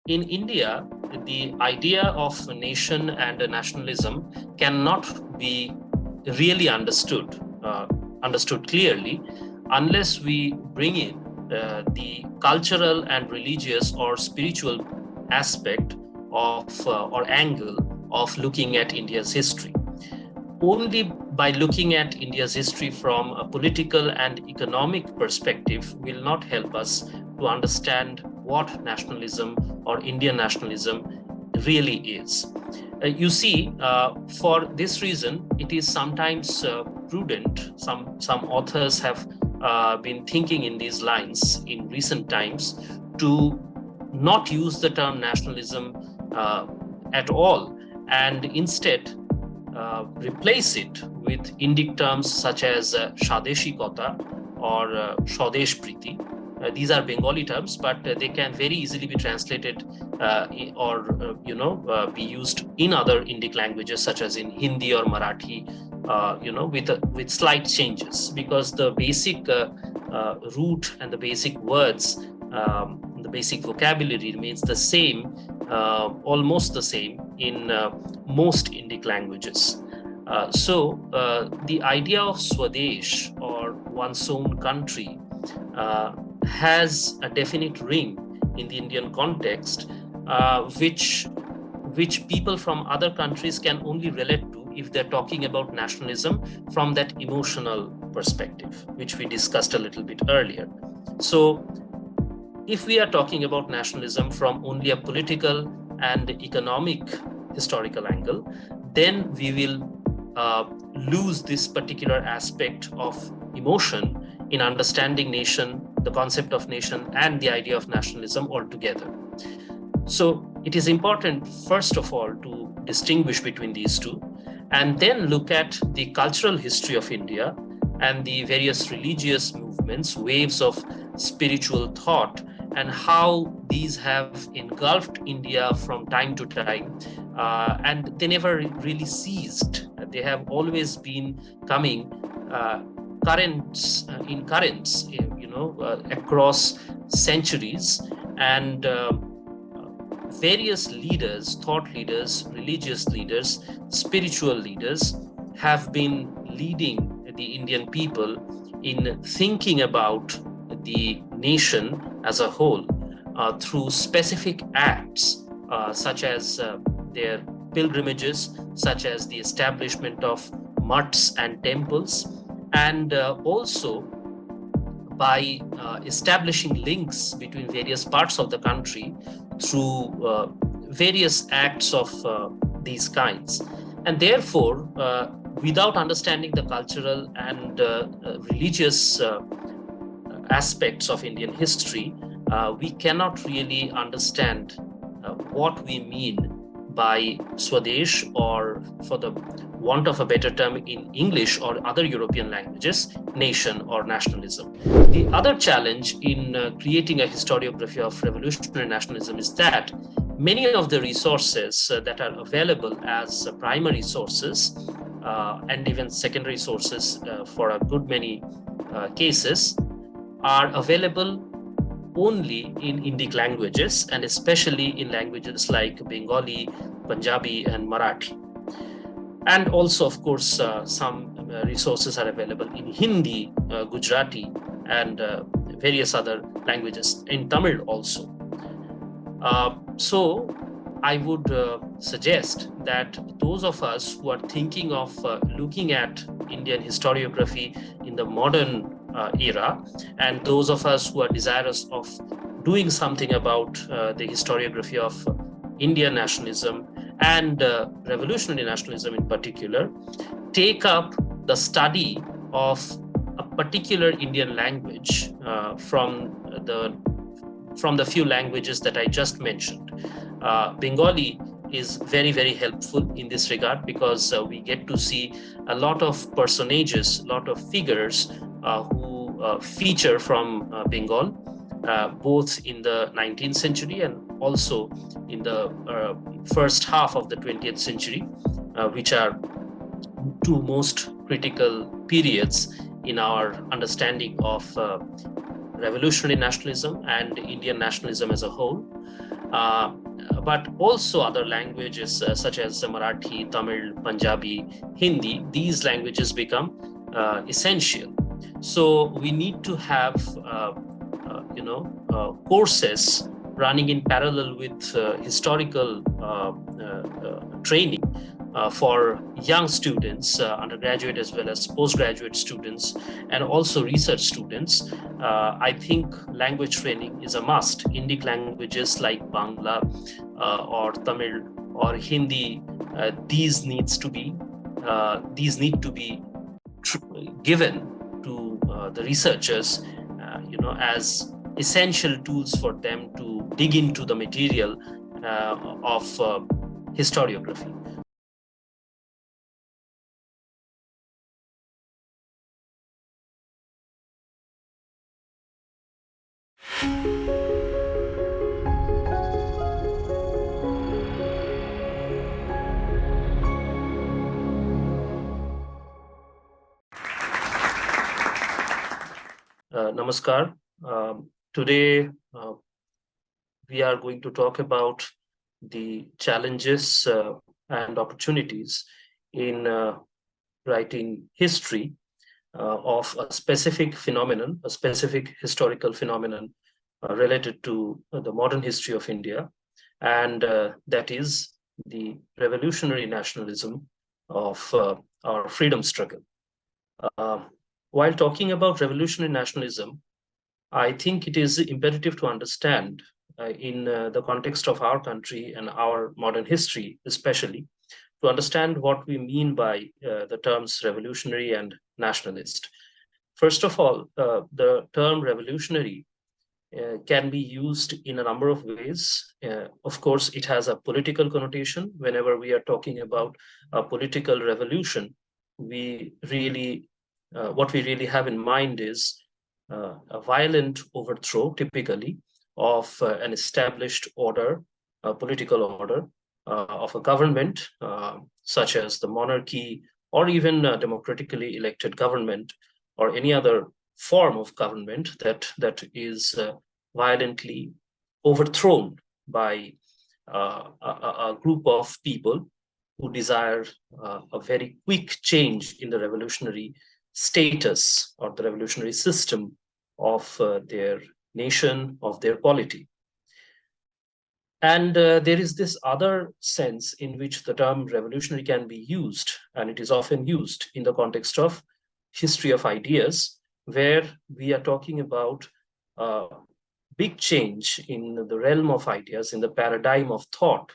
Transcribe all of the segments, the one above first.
in India, the idea of a nation and a nationalism cannot be really understood clearly unless we bring in the cultural and religious or spiritual aspect of or angle of looking at India's history. Only by looking at India's history from a political and economic perspective will not help us to understand what nationalism or Indian nationalism really is. You see, for this reason, it is sometimes prudent. Some authors have been thinking in these lines in recent times to not use the term nationalism at all, and instead replace it with Indic terms such as Shadeshikota or Swadesh Priti. These are Bengali terms, but they can very easily be translated or be used in other Indic languages such as in Hindi or Marathi, with slight changes, because the basic root and the basic words, the basic vocabulary remains the same, almost the same in most Indic languages. So the idea of Swadesh or one's own country has a definite ring in the Indian context, which people from other countries can only relate to if they're talking about nationalism from that emotional perspective, which we discussed a little bit earlier. So if we are talking about nationalism from only a political and economic historical angle, then we will lose this particular aspect of emotion in understanding nation, the concept of nation, and the idea of nationalism altogether. So it is important, first of all, to distinguish between these two, and then look at the cultural history of India and the various religious movements, waves of spiritual thought, and how these have engulfed India from time to time, and they never really ceased. They have always been coming currents across centuries, and various leaders, thought leaders, religious leaders, spiritual leaders have been leading the Indian people in thinking about the nation as a whole through specific acts, such as their pilgrimages, such as the establishment of mutts and temples, and also by establishing links between various parts of the country through various acts of these kinds. And therefore, without understanding the cultural and religious aspects of Indian history, we cannot really understand what we mean by Swadesh, or, for the want of a better term in English or other European languages, nation or nationalism. The other challenge in creating a historiography of revolutionary nationalism is that many of the resources that are available as primary sources and even secondary sources for a good many cases are available only in Indic languages, and especially in languages like Bengali, Punjabi, and Marathi. And also, of course, some resources are available in Hindi, Gujarati, and various other languages, in Tamil also. So I would suggest that those of us who are thinking of looking at Indian historiography in the modern era, and those of us who are desirous of doing something about the historiography of Indian nationalism and revolutionary nationalism in particular, take up the study of a particular Indian language from the few languages that I just mentioned. Bengali is very, very helpful in this regard, because we get to see a lot of personages, a lot of figures who feature from Bengal, both in the 19th century and also in the first half of the 20th century, which are two most critical periods in our understanding of revolutionary nationalism and Indian nationalism as a whole. but also other languages such as Marathi, Tamil, Punjabi, Hindi. These languages become essential. So we need to have courses running in parallel with historical training for young students, undergraduate as well as postgraduate students, and also research students. I think language training is a must. Indic languages like Bangla or Tamil or Hindi, these need to be given to the researchers, as essential tools for them to dig into the material of historiography. Namaskar. Today, we are going to talk about the challenges and opportunities in writing history of a specific phenomenon, a specific historical phenomenon related to the modern history of India, and that is the revolutionary nationalism of our freedom struggle. While talking about revolutionary nationalism, I think it is imperative to understand in the context of our country and our modern history, especially, to understand what we mean by the terms revolutionary and nationalist. First of all, the term revolutionary can be used in a number of ways. Of course, it has a political connotation. Whenever we are talking about a political revolution, what we really have in mind is a violent overthrow, typically, of an established order, a political order, of a government, such as the monarchy, or even a democratically elected government, or any other form of government that is violently overthrown by a group of people who desire a very quick change in the revolutionary status or the revolutionary system of their nation, of their polity. And there is this other sense in which the term revolutionary can be used, and it is often used in the context of history of ideas, where we are talking about big change in the realm of ideas, in the paradigm of thought,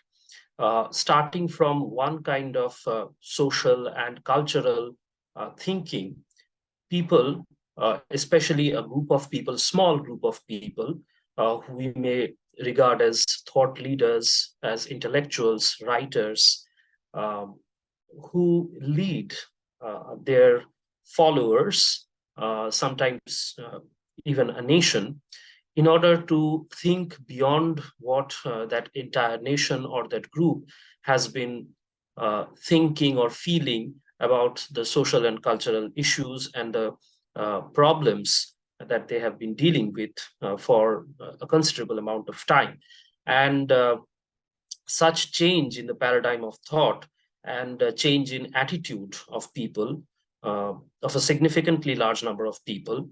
starting from one kind of social and cultural thinking. People, especially a group of people, small group of people, who we may regard as thought leaders, as intellectuals, writers, who lead their followers, sometimes even a nation, in order to think beyond what that entire nation or that group has been thinking or feeling about the social and cultural issues and the problems that they have been dealing with for a considerable amount of time. And such change in the paradigm of thought and change in attitude of people, of a significantly large number of people,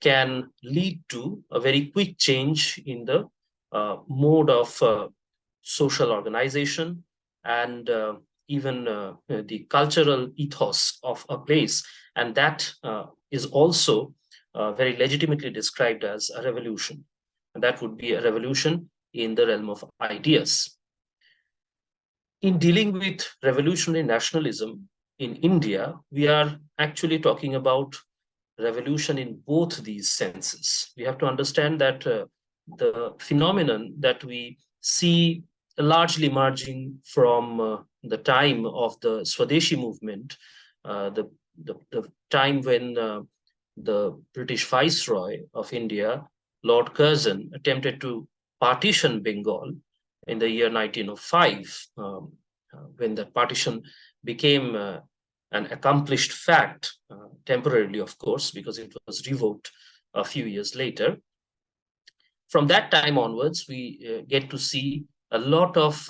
can lead to a very quick change in the mode of social organization and even the cultural ethos of a place. And that is also very legitimately described as a revolution. And that would be a revolution in the realm of ideas. In dealing with revolutionary nationalism in India, we are actually talking about revolution in both these senses. We have to understand that the phenomenon that we see largely emerging from the time of the Swadeshi movement, the time when the British Viceroy of India, Lord Curzon, attempted to partition Bengal in the year 1905, when that partition became an accomplished fact, temporarily, of course, because it was revoked a few years later. From that time onwards, we get to see a lot of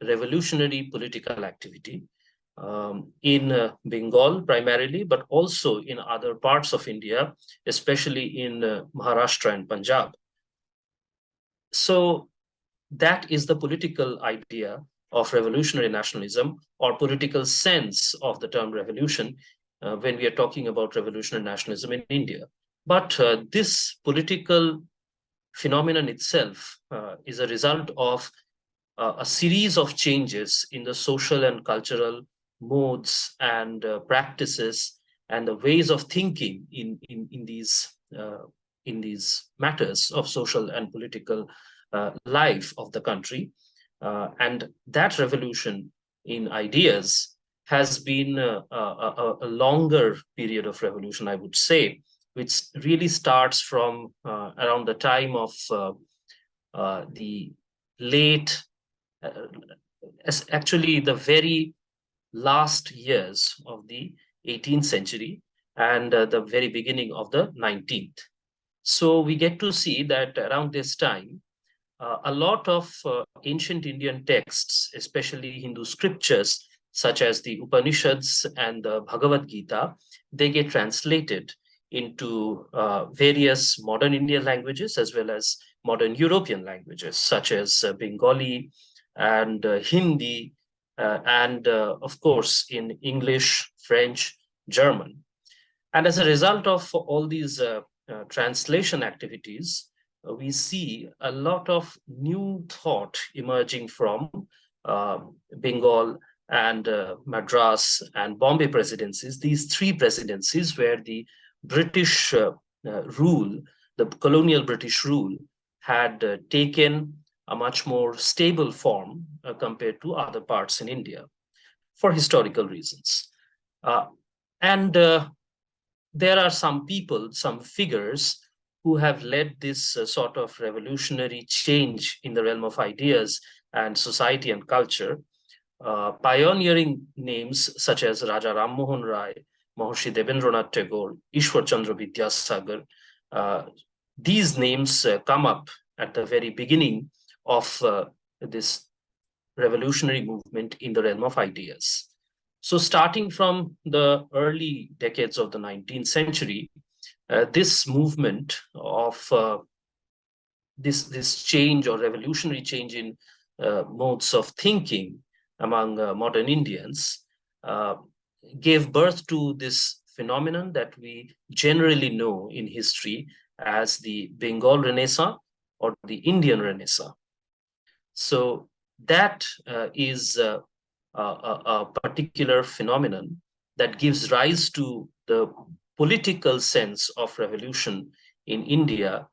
revolutionary political activity in Bengal primarily, but also in other parts of India, especially in Maharashtra and Punjab. So that is the political idea of revolutionary nationalism, or political sense of the term revolution, when we are talking about revolutionary nationalism in India. But this political phenomenon itself is a result of a series of changes in the social and cultural modes and practices and the ways of thinking in these matters of social and political life of the country. And that revolution in ideas has been a longer period of revolution, I would say, which really starts from around the time of the late, actually the very last years of the 18th century and the very beginning of the 19th. So we get to see that around this time, a lot of ancient Indian texts, especially Hindu scriptures, such as the Upanishads and the Bhagavad Gita, they get translated into various modern Indian languages as well as modern European languages, such as Bengali and Hindi, and of course in English, French, German. And as a result of all these translation activities, we see a lot of new thought emerging from Bengal and Madras and Bombay presidencies, these three presidencies where the British rule, the colonial British rule, had taken a much more stable form compared to other parts in India for historical reasons. And there are some people, some figures who have led this sort of revolutionary change in the realm of ideas and society and culture. Pioneering names such as Raja Ram Mohan Rai, Mahorshi Devendranath Tagore, Ishwar Chandra Vidyasagar, these names come up at the very beginning of this revolutionary movement in the realm of ideas. So starting from the early decades of the 19th century, this movement of this change or revolutionary change in modes of thinking among modern Indians gave birth to this phenomenon that we generally know in history as the Bengal Renaissance or the Indian Renaissance. So that is a particular phenomenon that gives rise to the political sense of revolution in India,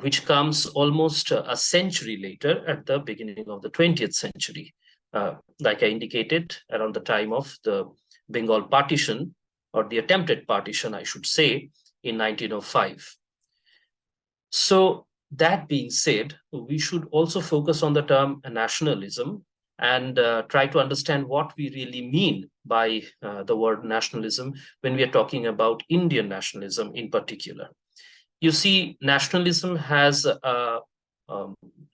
which comes almost a century later at the beginning of the 20th century. Like I indicated, around the time of the Bengal partition, or the attempted partition, I should say, in 1905. So that being said, we should also focus on the term nationalism and try to understand what we really mean by the word nationalism when we are talking about Indian nationalism in particular. You see, nationalism has a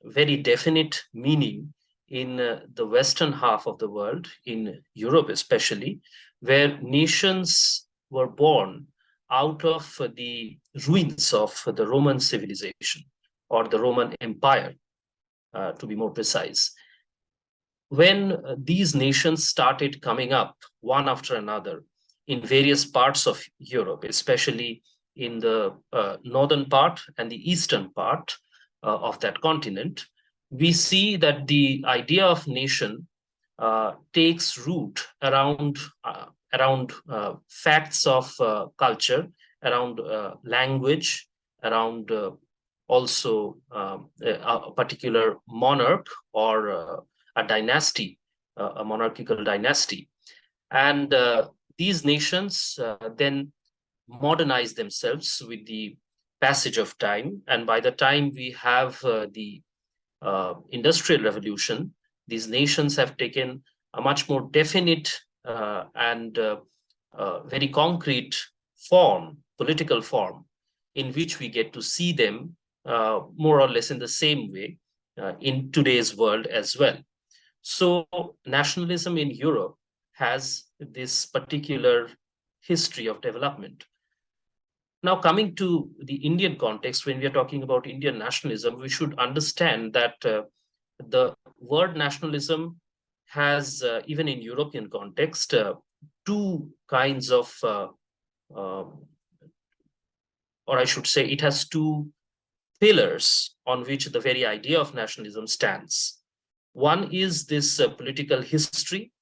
very definite meaning in the Western half of the world, in Europe especially, where nations were born out of the ruins of the Roman civilization or the Roman Empire, to be more precise. When these nations started coming up one after another in various parts of Europe, especially in the northern part and the eastern part of that continent, we see that the idea of nation takes root around facts of culture, around language, around also a particular monarch or a dynasty, a monarchical dynasty. And these nations then modernize themselves with the passage of time. And by the time we have the Industrial Revolution, these nations have taken a much more definite and very concrete form, political form, in which we get to see them more or less in the same way in today's world as well. So nationalism in Europe has this particular history of development. Now, coming to the Indian context, when we are talking about Indian nationalism, we should understand that the word nationalism has, even in European context, two kinds of, or I should say, it has two pillars on which the very idea of nationalism stands. One is this political history,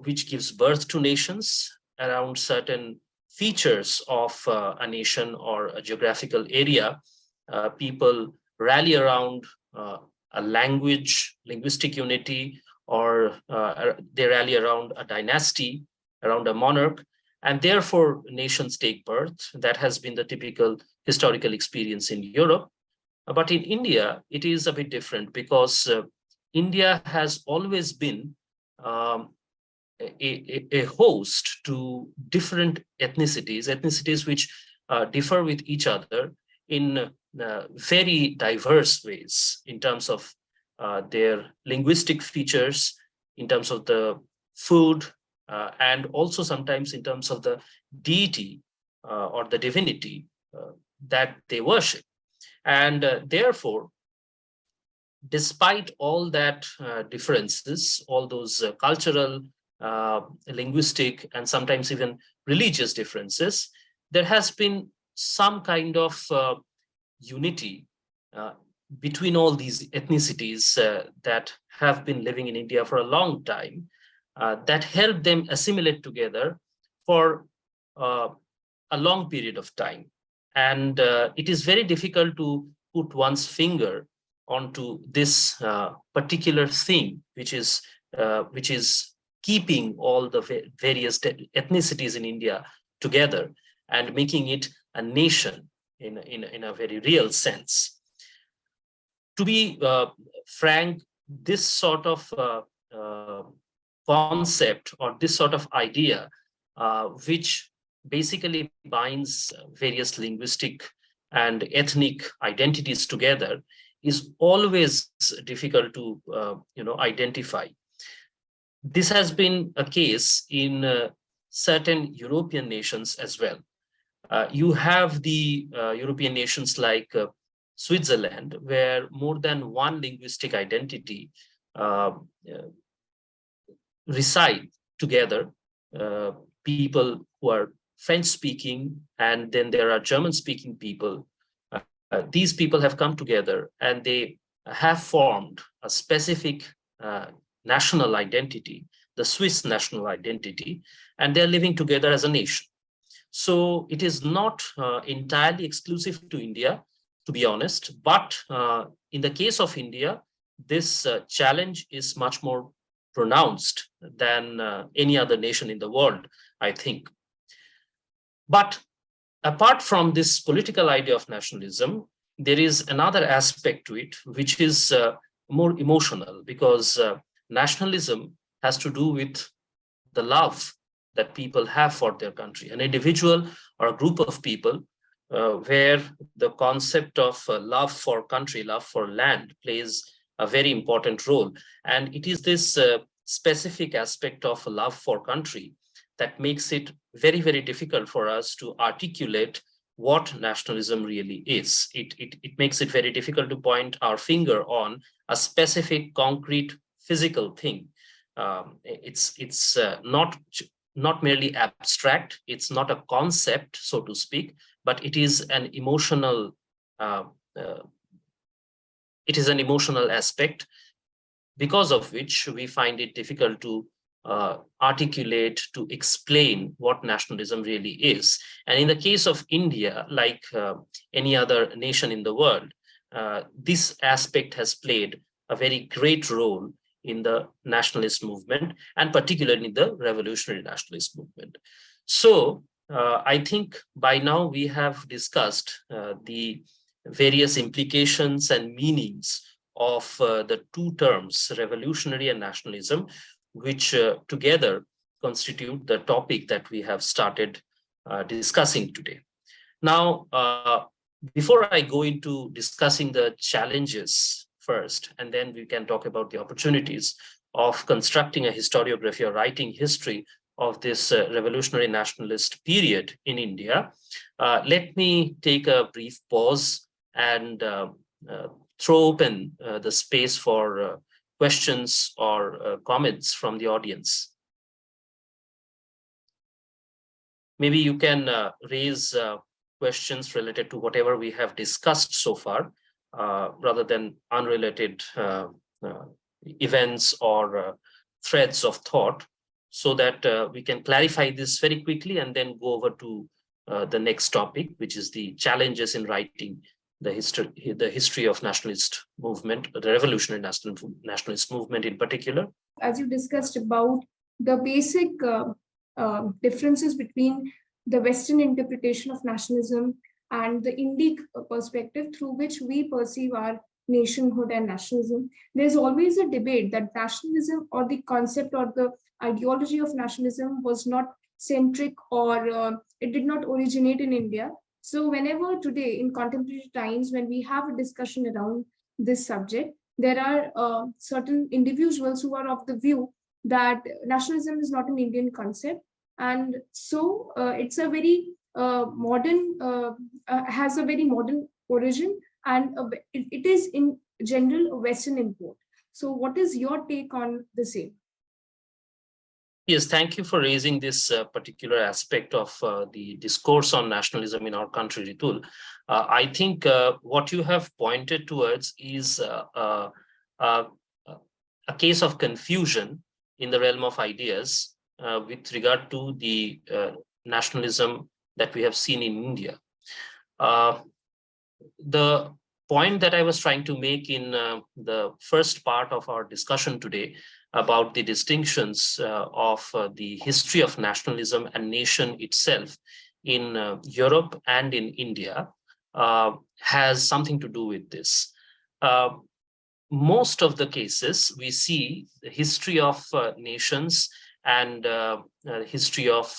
which gives birth to nations around certain features of a nation or a geographical area. People rally around a language, linguistic unity, or they rally around a dynasty, around a monarch, and therefore nations take birth. That has been the typical historical experience in Europe. But in India, it is a bit different because India has always been um, a host to different ethnicities which differ with each other in very diverse ways in terms of their linguistic features, in terms of the food, and also sometimes in terms of the deity or the divinity that they worship. And therefore, despite all that differences, all those cultural, linguistic, and sometimes even religious differences, there has been some kind of unity between all these ethnicities that have been living in India for a long time, that helped them assimilate together for a long period of time. And it is very difficult to put one's finger onto this particular thing, which is keeping all the various ethnicities in India together and making it a nation in a very real sense. To be frank, this sort of concept or this sort of idea, which basically binds various linguistic and ethnic identities together, is always difficult to identify. This has been a case in certain European nations as well. You have the European nations like Switzerland, where more than one linguistic identity reside together. People who are French-speaking, and then there are German-speaking people. These people have come together and they have formed a specific national identity, the Swiss national identity, and they're living together as a nation. So it is not entirely exclusive to India, to be honest, but in the case of India, this challenge is much more pronounced than any other nation in the world, I think. But apart from this political idea of nationalism, there is another aspect to it, which is more emotional, because nationalism has to do with the love that people have for their country, an individual or a group of people, where the concept of love for country, love for land plays a very important role. And it is this specific aspect of love for country that makes it very, very difficult for us to articulate what nationalism really is. It makes it very difficult to point our finger on a specific, concrete, physical thing. It's not merely abstract. It's not a concept, so to speak, but it is an emotional. It is an emotional aspect, because of which we find it difficult to articulate, to explain what nationalism really is. And in the case of India, like any other nation in the world, this aspect has played a very great role in the nationalist movement, and particularly in the revolutionary nationalist movement. So I think by now we have discussed the various implications and meanings of the two terms, revolutionary and nationalism, which together constitute the topic that we have started discussing today. Now, Before I go into discussing the challenges first, and then we can talk about the opportunities of constructing a historiography or writing history of this revolutionary nationalist period in India, let me take a brief pause and throw open the space for questions or comments from the audience. Maybe you can raise questions related to whatever we have discussed so far, rather than unrelated events or threads of thought, so that we can clarify this very quickly and then go over to the next topic, which is the challenges in writing the history of nationalist movement, the revolutionary nationalist movement in particular. As you discussed about the basic differences between the Western interpretation of nationalism and the Indic perspective through which we perceive our nationhood and nationalism, there's always a debate that nationalism or the concept or the ideology of nationalism was not centric, or it did not originate in India. So whenever today in contemporary times, when we have a discussion around this subject, there are certain individuals who are of the view that nationalism is not an Indian concept. And so it's a very modern, has a very modern origin, and it is in general a Western import. So what is your take on the same? Yes, thank you for raising this particular aspect of the discourse on nationalism in our country, Ritul. I think what you have pointed towards is a case of confusion in the realm of ideas with regard to the nationalism that we have seen in India. The point that I was trying to make in the first part of our discussion today about the distinctions of the history of nationalism and nation itself in Europe and in India has something to do with this. Most of the cases we see the history of nations and history of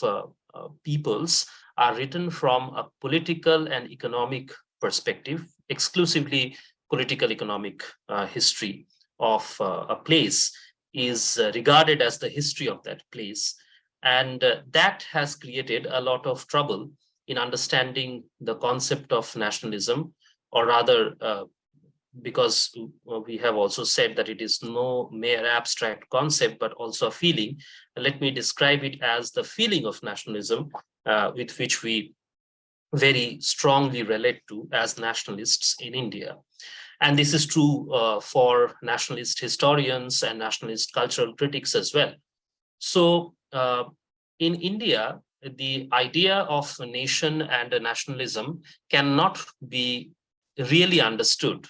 peoples are written from a political and economic perspective, exclusively political economic history of a place is regarded as the history of that place. And that has created a lot of trouble in understanding the concept of nationalism, or rather, because we have also said that it is no mere abstract concept, but also a feeling. Let me describe it as the feeling of nationalism with which we very strongly relate to as nationalists in India. And this is true for nationalist historians and nationalist cultural critics as well. So in India, the idea of a nation and a nationalism cannot be really understood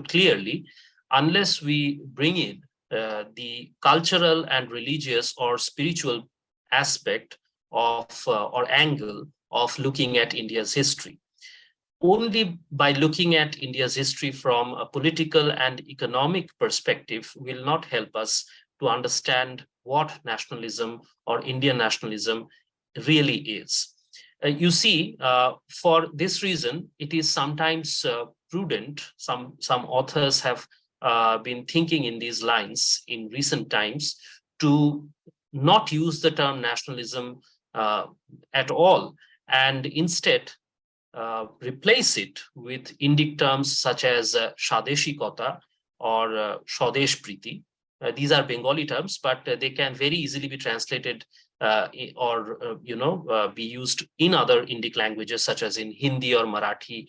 clearly unless we bring in the cultural and religious or spiritual aspect of or angle of looking at India's history. Only by looking at India's history from a political and economic perspective will not help us to understand what nationalism or Indian nationalism really is. You see, for this reason, it is sometimes prudent. Some authors have been thinking in these lines in recent times to not use the term nationalism at all, and instead replace it with Indic terms such as Shadeshikota or Swadesh Priti. These are Bengali terms, but they can very easily be translated or be used in other Indic languages such as in Hindi or Marathi,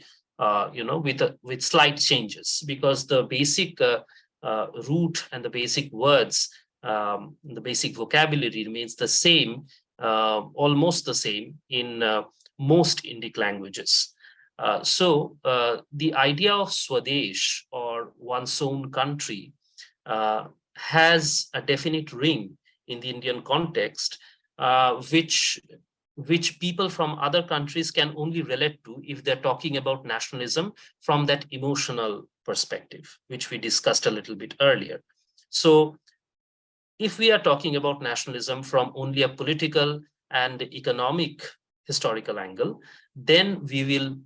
with slight changes, because the basic root and the basic words, the basic vocabulary remains the same, almost the same in most Indic languages. So the idea of Swadesh, or one's own country, has a definite ring in the Indian context, which people from other countries can only relate to if they're talking about nationalism from that emotional perspective, which we discussed a little bit earlier. So if we are talking about nationalism from only a political and economic historical angle, then we will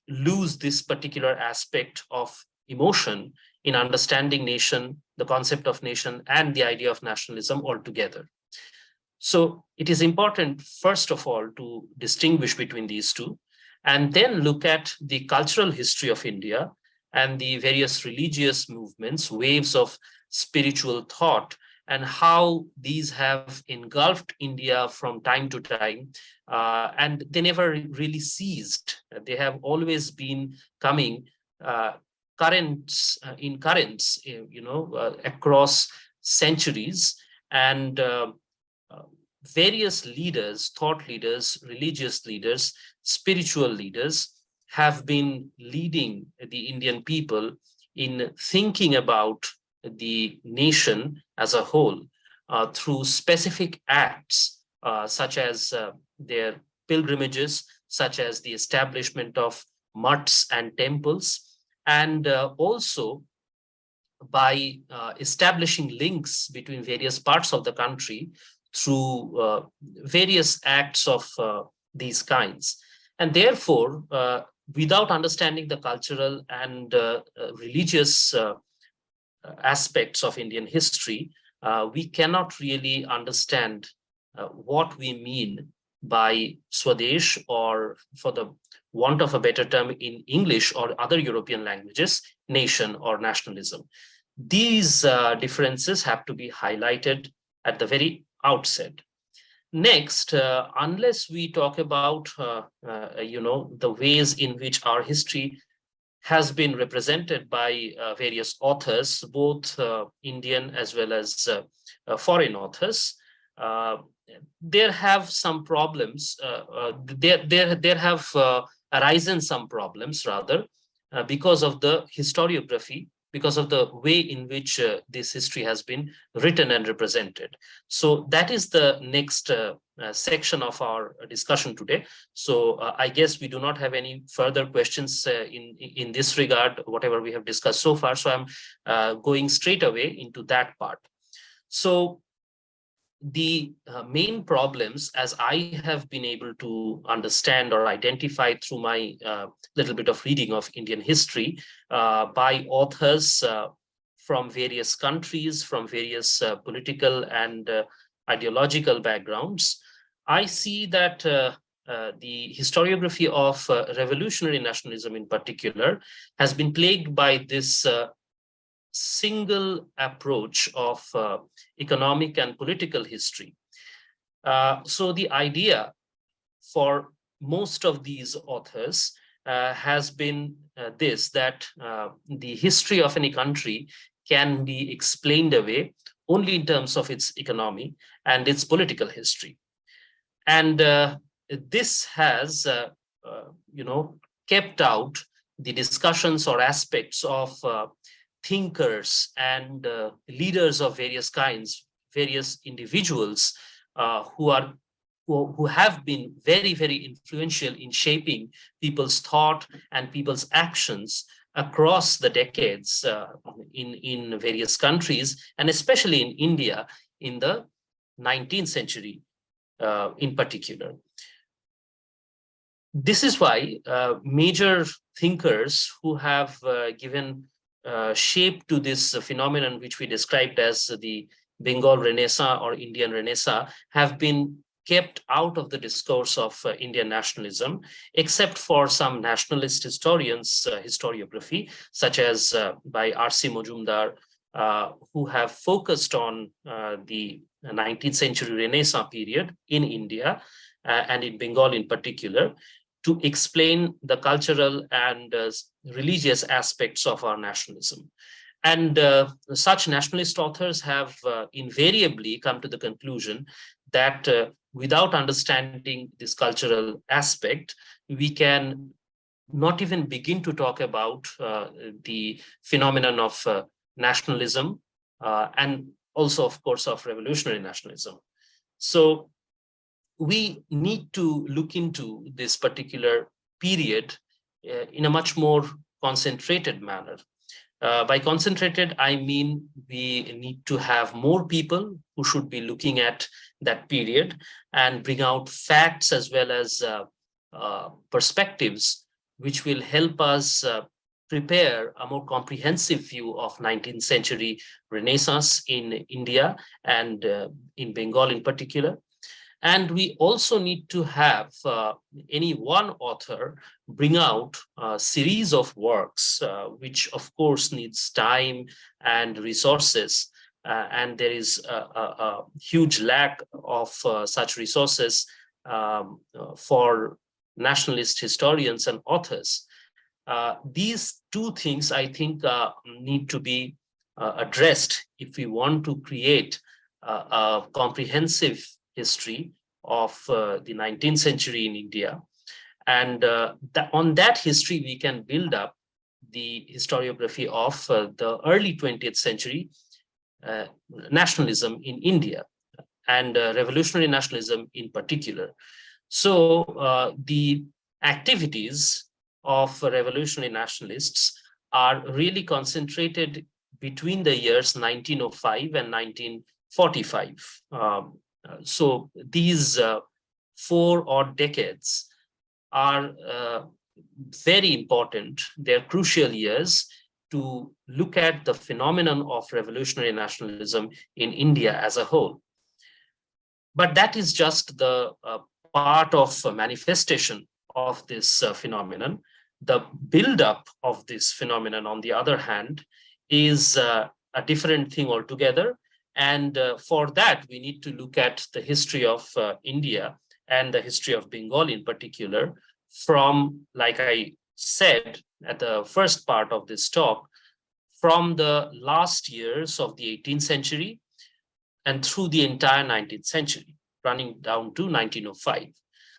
lose this particular aspect of emotion in understanding nation, the concept of nation, and the idea of nationalism altogether. So it is important, first of all, to distinguish between these two, and then look at the cultural history of India and the various religious movements, waves of spiritual thought, and how these have engulfed India from time to time. And they never really ceased. They have always been coming currents, across centuries. And various leaders, thought leaders, religious leaders, spiritual leaders have been leading the Indian people in thinking about the nation as a whole through specific acts, such as their pilgrimages, such as the establishment of mutts and temples, and also by establishing links between various parts of the country through various acts of these kinds. And therefore, without understanding the cultural and religious aspects of Indian history, we cannot really understand what we mean by Swadesh, or for the want of a better term in English or other European languages, nation or nationalism. These differences have to be highlighted at the very outset. Next, unless we talk about the ways in which our history has been represented by various authors, both Indian as well as foreign authors, there have some problems. There have arisen some problems, rather, because of the historiography, because of the way in which this history has been written and represented. So that is the next section of our discussion today. So I guess we do not have any further questions in this regard, whatever we have discussed so far. So I'm going straight away into that part. So the main problems, as I have been able to understand or identify through my little bit of reading of Indian history by authors from various countries, from various political and ideological backgrounds, I see that the historiography of revolutionary nationalism in particular has been plagued by this single approach of economic and political history. So the idea for most of these authors has been that the history of any country can be explained away only in terms of its economy and its political history. And this has, kept out the discussions or aspects of thinkers and leaders of various kinds, various individuals who have been very, very influential in shaping people's thought and people's actions across the decades in various countries, and especially in India in the 19th century in particular. This is why major thinkers who have given shape to this phenomenon, which we described as the Bengal Renaissance or Indian Renaissance, have been kept out of the discourse of Indian nationalism, except for some nationalist historians, historiography, such as by R.C. Majumdar, who have focused on the 19th century Renaissance period in India and in Bengal in particular, to explain the cultural and religious aspects of our nationalism. And such nationalist authors have invariably come to the conclusion that without understanding this cultural aspect, we can not even begin to talk about the phenomenon of nationalism and also, of course, of revolutionary nationalism. So we need to look into this particular period in a much more concentrated manner. By concentrated, I mean we need to have more people who should be looking at that period and bring out facts as well as perspectives which will help us prepare a more comprehensive view of 19th century Renaissance in India and in Bengal in particular. And we also need to have any one author bring out a series of works, which of course needs time and resources. And there is a huge lack of such resources for nationalist historians and authors. These two things, I think, need to be addressed if we want to create a comprehensive history of the 19th century in India. And on that history, we can build up the historiography of the early 20th century nationalism in India and revolutionary nationalism in particular. So the activities of revolutionary nationalists are really concentrated between the years 1905 and 1945. So these 4 odd decades are very important. They're crucial years to look at the phenomenon of revolutionary nationalism in India as a whole. But that is just the part of a manifestation of this phenomenon. The build-up of this phenomenon, on the other hand, is a different thing altogether. And for that, we need to look at the history of India and the history of Bengal in particular from, like I said at the first part of this talk, from the last years of the 18th century and through the entire 19th century, running down to 1905.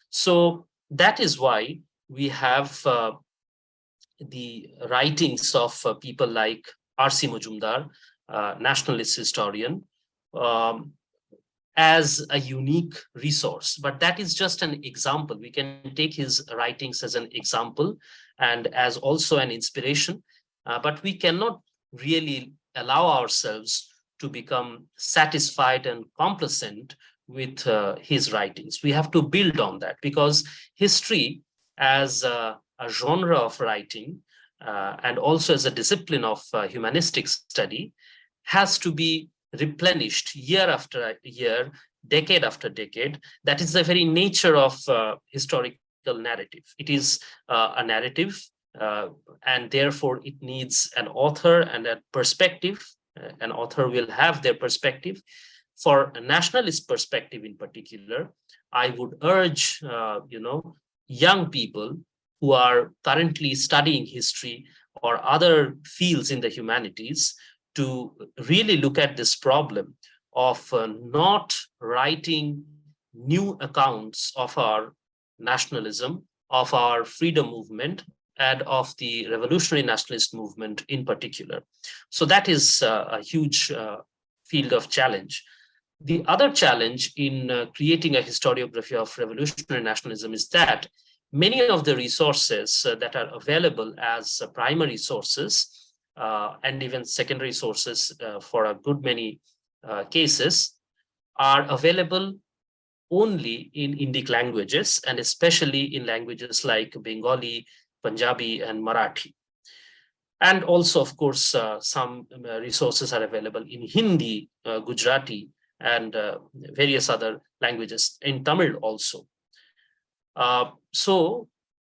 So that is why we have the writings of people like R.C. Majumdar, nationalist historian, as a unique resource. But that is just an example. We can take his writings as an example and as also an inspiration, but we cannot really allow ourselves to become satisfied and complacent with his writings. We have to build on that, because history as a genre of writing and also as a discipline of humanistic study has to be replenished year after year, decade after decade. That is the very nature of historical narrative. It is a narrative, and therefore it needs an author and a perspective. An author will have their perspective. For a nationalist perspective in particular, I would urge young people who are currently studying history or other fields in the humanities to really look at this problem of not writing new accounts of our nationalism, of our freedom movement, and of the revolutionary nationalist movement in particular. So that is a huge field of challenge. The other challenge in creating a historiography of revolutionary nationalism is that many of the resources that are available as primary sources and even secondary sources for a good many cases are available only in Indic languages, and especially in languages like Bengali, Punjabi, and Marathi. And also, of course, some resources are available in Hindi, Gujarati, and various other languages, in Tamil also. So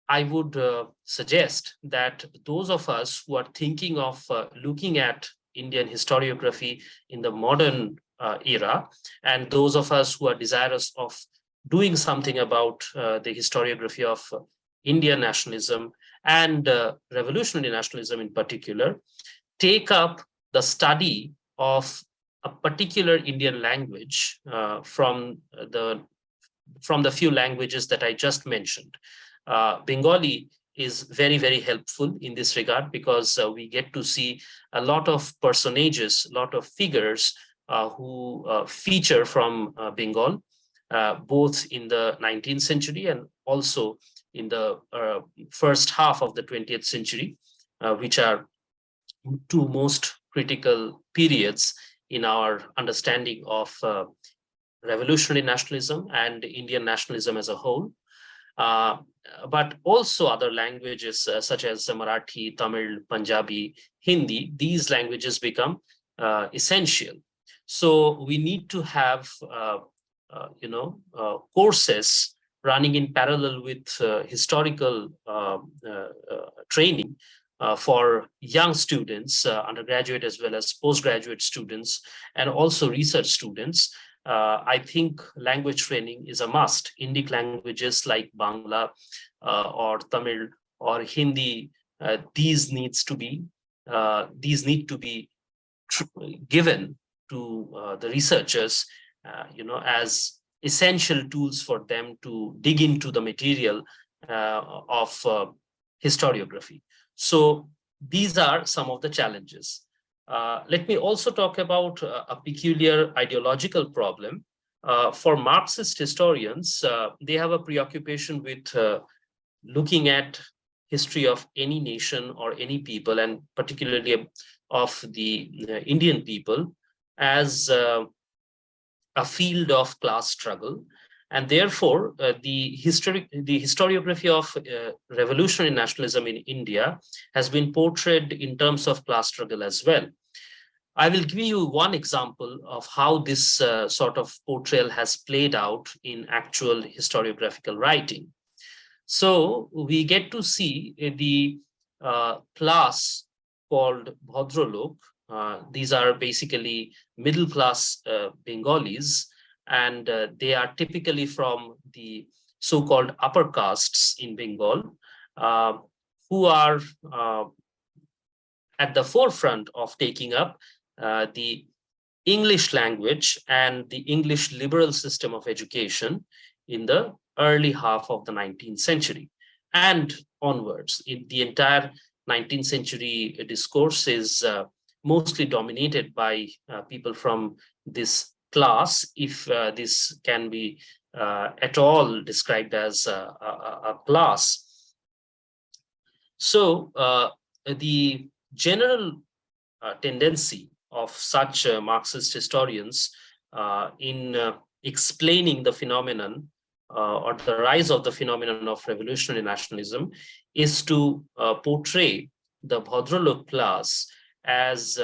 I would suggest that those of us who are thinking of looking at Indian historiography in the modern era, and those of us who are desirous of doing something about the historiography of Indian nationalism and revolutionary nationalism in particular, take up the study of a particular Indian language from the few languages that I just mentioned. Bengali is very, very helpful in this regard, because we get to see a lot of personages, a lot of figures who feature from Bengal, both in the 19th century and also in the first half of the 20th century, which are two most critical periods in our understanding of revolutionary nationalism and Indian nationalism as a whole. but also other languages such as Marathi, Tamil, Punjabi, Hindi. These languages become essential. So we need to have courses running in parallel with historical training for young students, undergraduate as well as postgraduate students, and also research students. I think language training is a must. Indic languages like Bangla or Tamil or Hindi, these need to be given to the researchers, as essential tools for them to dig into the material of historiography. So these are some of the challenges. Let me also talk about a peculiar ideological problem. For Marxist historians, they have a preoccupation with looking at history of any nation or any people, and particularly of the Indian people, as a field of class struggle. And therefore, the historiography of revolutionary nationalism in India has been portrayed in terms of class struggle as well. I will give you one example of how this sort of portrayal has played out in actual historiographical writing. So we get to see the class called Bhadralok. These are basically middle class Bengalis, and they are typically from the so-called upper castes in Bengal, who are at the forefront of taking up the English language and the English liberal system of education in the early half of the 19th century and onwards. In the entire 19th century discourse is mostly dominated by people from this class, if this can be at all described as a class. So the general tendency of such Marxist historians in explaining the phenomenon or the rise of the phenomenon of revolutionary nationalism is to portray the Bhadralok class as,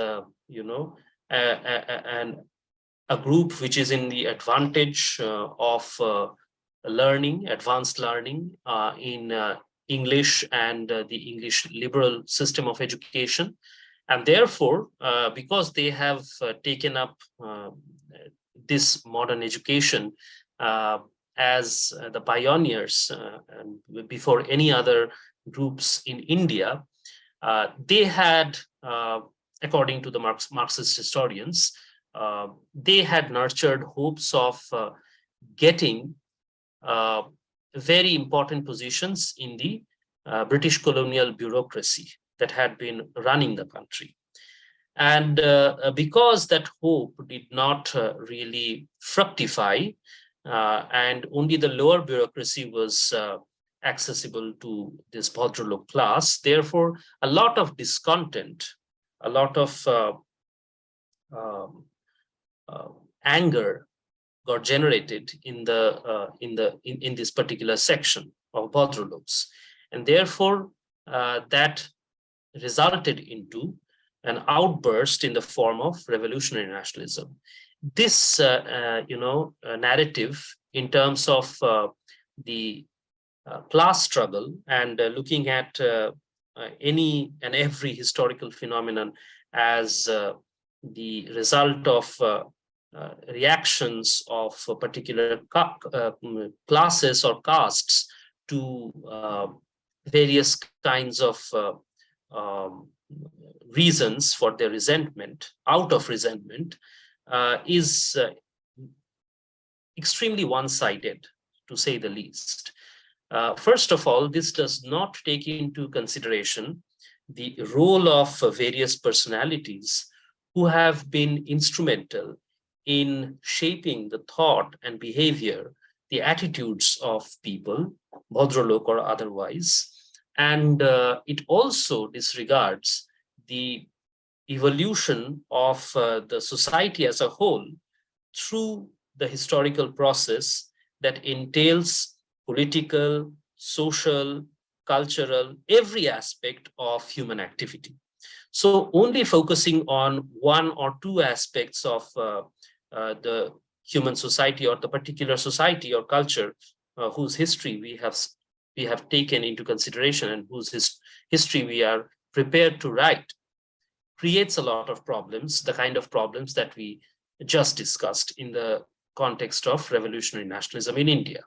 a group which is in the advantage of learning, advanced learning in English and the English liberal system of education. And therefore, because they have taken up this modern education as the pioneers and before any other groups in India, they had, according to the Marxist historians, they had nurtured hopes of getting very important positions in the British colonial bureaucracy that had been running the country. And because that hope did not really fructify, and only the lower bureaucracy was accessible to this Bhadralok class, therefore, a lot of discontent, a lot of anger got generated in this particular section of Bhadraloks, and therefore that resulted into an outburst in the form of revolutionary nationalism. This, narrative in terms of the class struggle and looking at any and every historical phenomenon as the result of reactions of particular classes or castes to various kinds of reasons for their resentment, out of resentment, is extremely one-sided, to say the least. First of all, this does not take into consideration the role of various personalities who have been instrumental in shaping the thought and behavior, the attitudes of people, Bhadralok or otherwise. And it also disregards the evolution of the society as a whole through the historical process that entails political, social, cultural, every aspect of human activity. So only focusing on one or two aspects of the human society or the particular society or culture whose history we have taken into consideration and whose history we are prepared to write creates a lot of problems, the kind of problems that we just discussed in the context of revolutionary nationalism in India.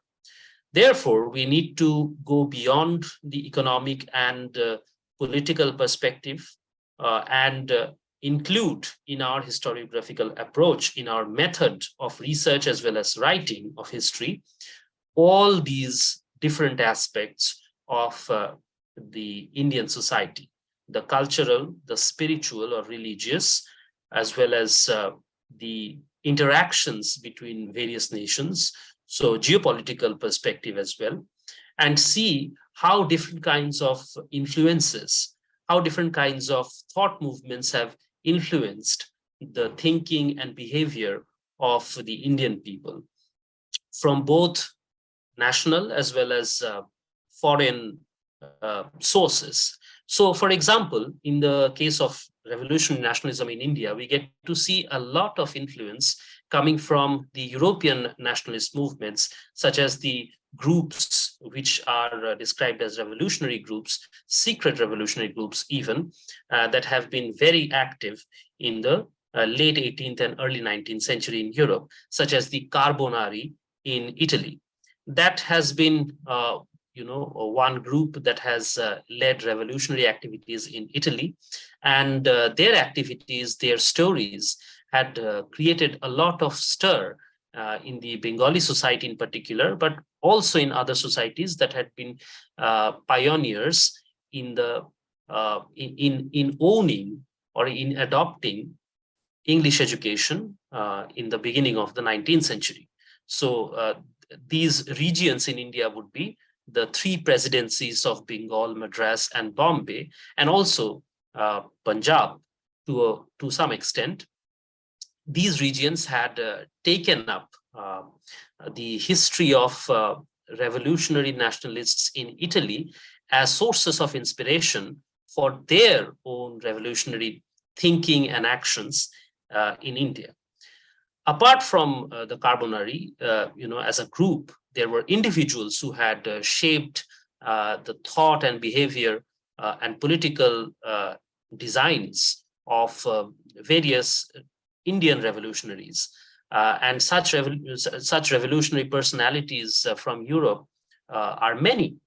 Therefore, we need to go beyond the economic and political perspective and include in our historiographical approach, in our method of research as well as writing of history, all these different aspects of the Indian society, the cultural, the spiritual or religious, as well as the interactions between various nations, so geopolitical perspective as well, and see how different kinds of influences, how different kinds of thought movements have influenced the thinking and behavior of the Indian people from both national as well as foreign sources. So, for example, in the case of revolutionary nationalism in India, we get to see a lot of influence coming from the European nationalist movements, such as the groups which are described as revolutionary groups, secret revolutionary groups even, that have been very active in the late 18th and early 19th century in Europe, such as the Carbonari in Italy. That has been one group that has led revolutionary activities in Italy, and their activities, their stories had created a lot of stir in the Bengali society in particular, but also in other societies that had been pioneers in the in owning or in adopting English education in the beginning of the 19th century. So these regions in India would be the three presidencies of Bengal, Madras, and Bombay, and also Punjab to some extent. These regions had taken up the history of revolutionary nationalists in Italy as sources of inspiration for their own revolutionary thinking and actions in India. Apart from the Carbonari, as a group, there were individuals who had shaped the thought and behavior and political designs of various Indian revolutionaries. And such revolutionary personalities from Europe are many.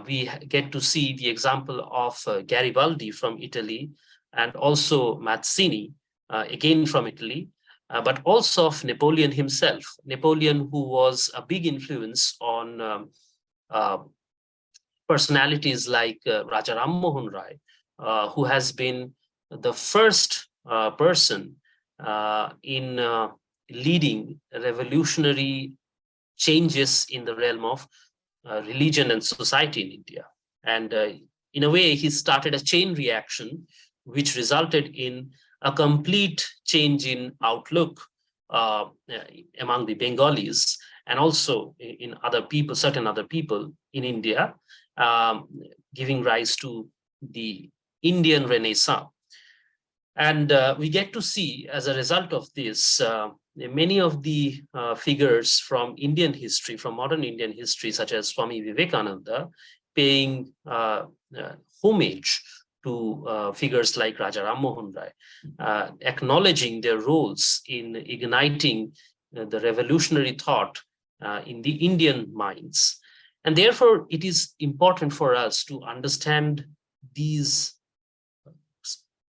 We get to see the example of Garibaldi from Italy, and also Mazzini, again from Italy, but also of Napoleon himself. Napoleon, who was a big influence on personalities like Raja Ram Mohan Rai, who has been the first person in leading revolutionary changes in the realm of religion and society in India. And in a way, he started a chain reaction, which resulted in a complete change in outlook among the Bengalis and also in other people, certain other people in India, giving rise to the Indian Renaissance. And we get to see, as a result of this, many of the figures from Indian history, from modern Indian history, such as Swami Vivekananda, paying homage to figures like Raja Ram Mohan Rai, acknowledging their roles in igniting the revolutionary thought in the Indian minds. And therefore, it is important for us to understand these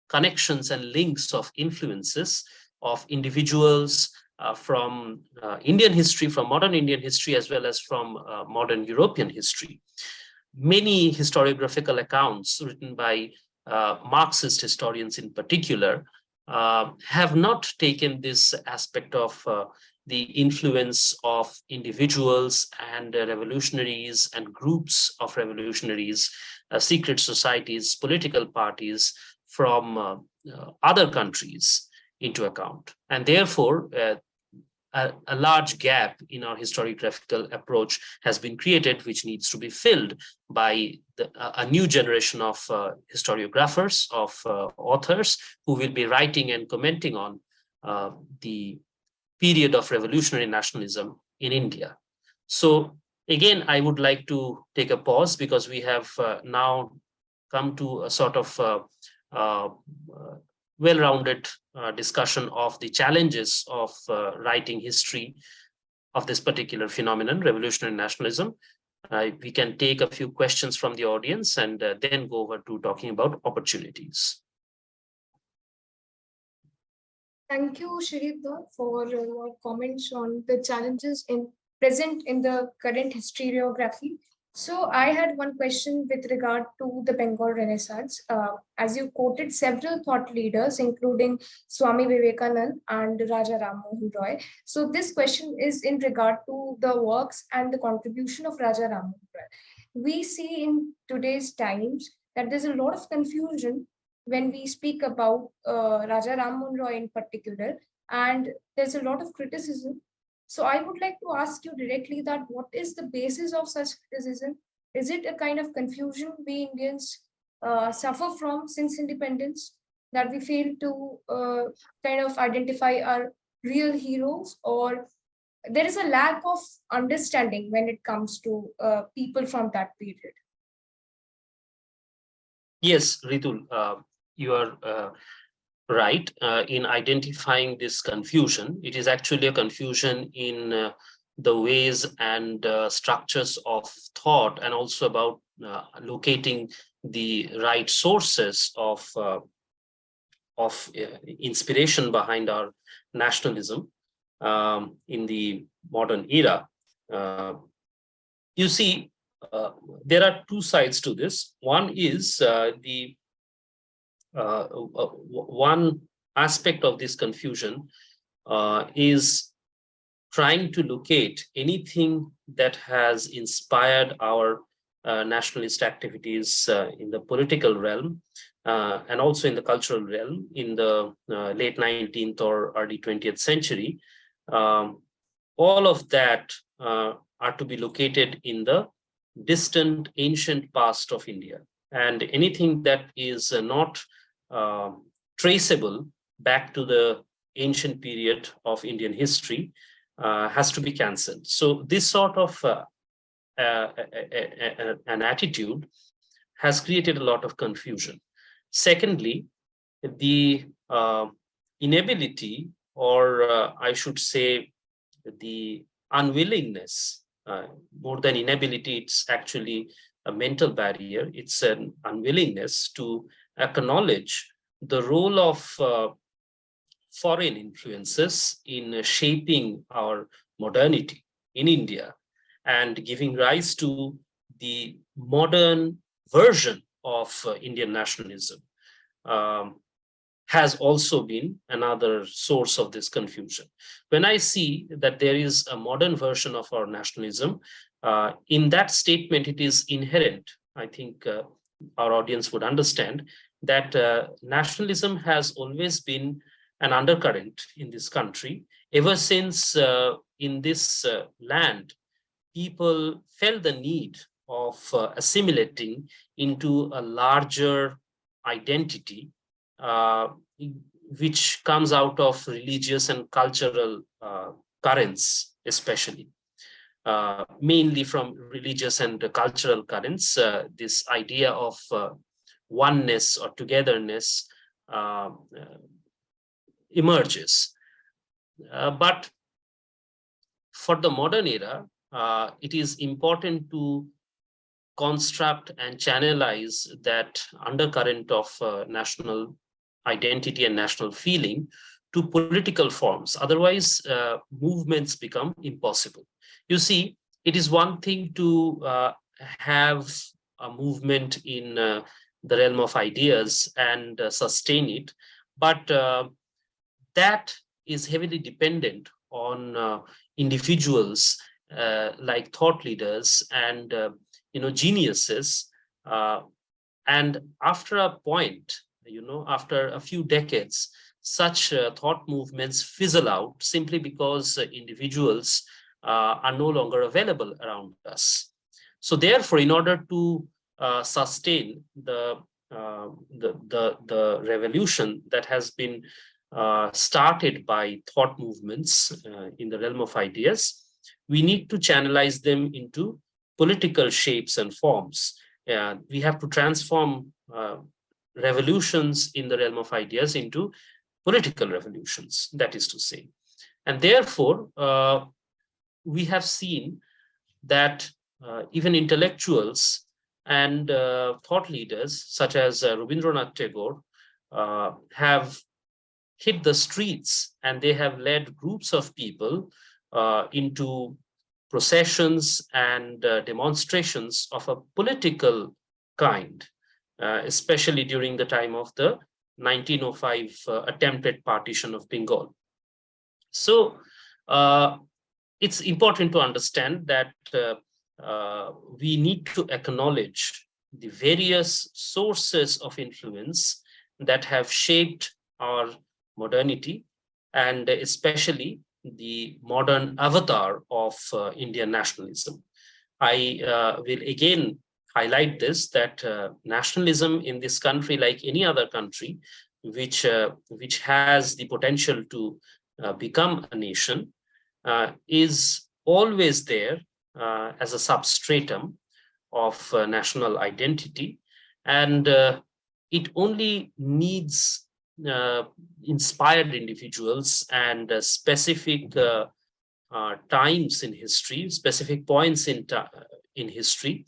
connections and links of influences of individuals from Indian history, from modern Indian history, as well as from modern European history. Many historiographical accounts written by Marxist historians in particular have not taken this aspect of the influence of individuals and revolutionaries and groups of revolutionaries, secret societies, political parties from other countries into account. And therefore, a large gap in our historiographical approach has been created, which needs to be filled by a new generation of historiographers, of authors who will be writing and commenting on the period of revolutionary nationalism in India. So again, I would like to take a pause because we have now come to a sort of well-rounded discussion of the challenges of writing history of this particular phenomenon, revolutionary nationalism. We can take a few questions from the audience and then go over to talking about opportunities. Thank you, Sreejit, for your comments on the challenges present in the current historiography. So I had one question with regard to the Bengal Renaissance. As you quoted several thought leaders, including Swami Vivekananda and Raja Ram Mohan Roy. So this question is in regard to the works and the contribution of Raja Ram Mohan Roy. We see in today's times that there's a lot of confusion when we speak about Raja Ram Mohan Roy in particular, and there's a lot of criticism. So I would like to ask you directly that what is the basis of such criticism? Is it a kind of confusion we Indians suffer from since independence, that we fail to kind of identify our real heroes, or there is a lack of understanding when it comes to people from that period? Yes, Ritul, you are right in identifying this confusion. It is actually a confusion in the ways and structures of thought, and also about locating the right sources of inspiration behind our nationalism in the modern era. You see, there are two sides to this. One is one aspect of this confusion is trying to locate anything that has inspired our nationalist activities in the political realm and also in the cultural realm in the late 19th or early 20th century. All of that are to be located in the distant ancient past of India. And anything that is not traceable back to the ancient period of Indian history has to be cancelled. So this sort of an attitude has created a lot of confusion. Secondly, the inability, or I should say the unwillingness, more than inability, it's actually a mental barrier. It's an unwillingness to acknowledge the role of foreign influences in shaping our modernity in India and giving rise to the modern version of Indian nationalism. Has also been another source of this confusion. When I see that there is a modern version of our nationalism, in that statement, it is inherent. I think our audience would understand that nationalism has always been an undercurrent in this country. Ever since in this land, people felt the need of assimilating into a larger identity, which comes out of religious and cultural currents, especially. Mainly from religious and cultural currents, this idea of oneness or togetherness emerges. But for the modern era, it is important to construct and channelize that undercurrent of national identity and national feeling to political forms. Otherwise, movements become impossible. You see, it is one thing to have a movement in the realm of ideas and sustain it, but that is heavily dependent on individuals like thought leaders and geniuses. And after a point, after a few decades, such thought movements fizzle out simply because individuals are no longer available around us. So therefore, in order to sustain the revolution that has been started by thought movements in the realm of ideas, we need to channelize them into political shapes and forms. We have to transform revolutions in the realm of ideas into political revolutions, that is to say. And therefore, we have seen that even intellectuals and thought leaders such as Rabindranath Tagore have hit the streets, and they have led groups of people into processions and demonstrations of a political kind, especially during the time of the 1905 attempted partition of Bengal. So it's important to understand that we need to acknowledge the various sources of influence that have shaped our modernity, and especially the modern avatar of Indian nationalism. I will again highlight this, that nationalism in this country, like any other country which has the potential to become a nation, is always there as a substratum of national identity, and it only needs inspired individuals and specific times in history, specific points in history,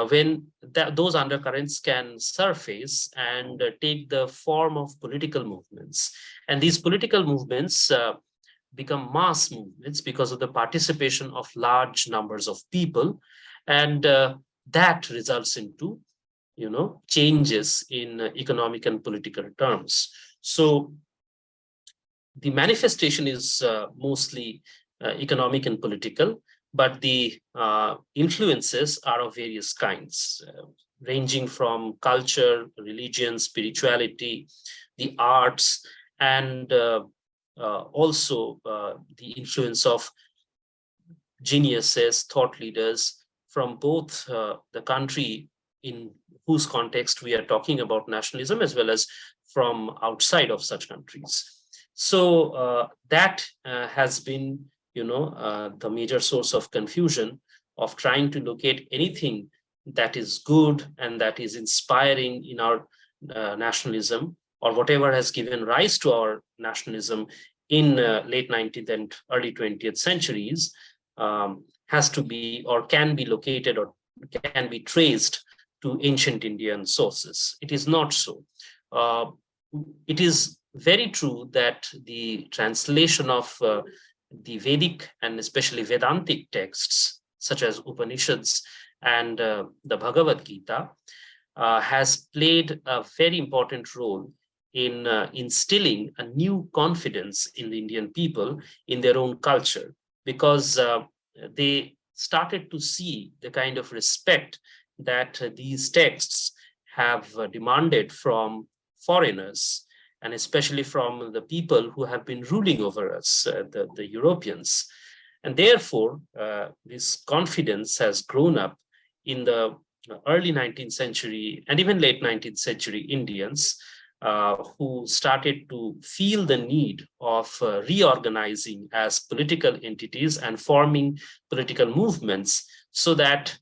when those undercurrents can surface and take the form of political movements. And these political movements become mass movements because of the participation of large numbers of people, and that results into changes in economic and political terms. So the manifestation is mostly economic and political, but the influences are of various kinds, ranging from culture, religion, spirituality, the arts, and also the influence of geniuses, thought leaders from both the country in whose context we are talking about nationalism, as well as from outside of such countries. So that has been, the major source of confusion of trying to locate anything that is good and that is inspiring in our nationalism, or whatever has given rise to our nationalism in late 19th and early 20th centuries, has to be or can be located or can be traced to ancient Indian sources. It is not so. It is very true that the translation of the Vedic and especially Vedantic texts, such as Upanishads and the Bhagavad Gita, has played a very important role in instilling a new confidence in the Indian people in their own culture, because they started to see the kind of respect that these texts have demanded from foreigners, and especially from the people who have been ruling over us, the Europeans. And therefore, this confidence has grown up in the early 19th century and even late 19th century Indians, who started to feel the need of reorganizing as political entities and forming political movements, so that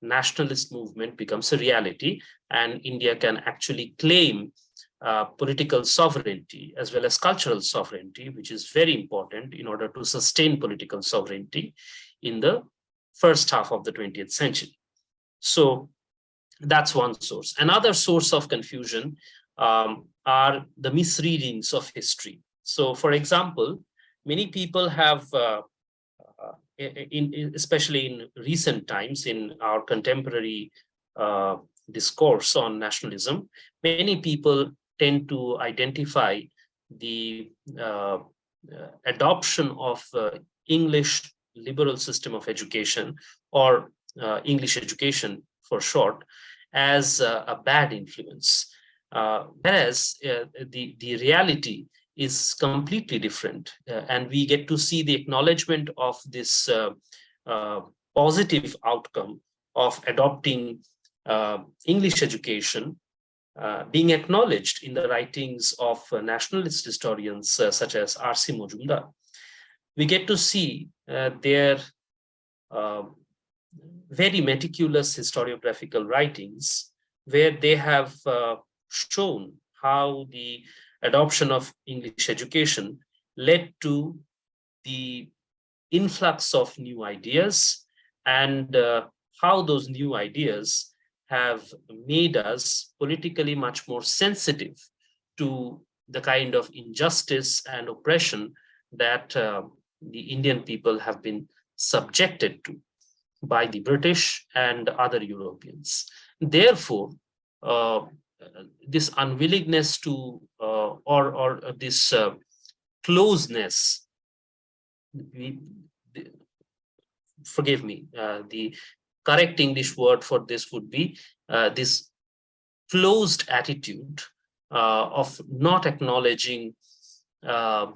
nationalist movement becomes a reality and India can actually claim political sovereignty as well as cultural sovereignty, which is very important in order to sustain political sovereignty in the first half of the 20th century. So that's one source. Another source of confusion are the misreadings of history. So, for example, many people have, especially in recent times, in our contemporary discourse on nationalism, many people tend to identify the adoption of English liberal system of education, or English education for short, as a bad influence. Whereas the reality is completely different. And we get to see the acknowledgement of this uh, positive outcome of adopting English education being acknowledged in the writings of nationalist historians such as R.C. Majumdar. We get to see their uh, very meticulous historiographical writings where they have shown how the adoption of English education led to the influx of new ideas and how those new ideas have made us politically much more sensitive to the kind of injustice and oppression that the Indian people have been subjected to by the British and other Europeans. Therefore, uh, this unwillingness to or this closeness, we, forgive me, the correct English word for this would be this closed attitude of not acknowledging uh,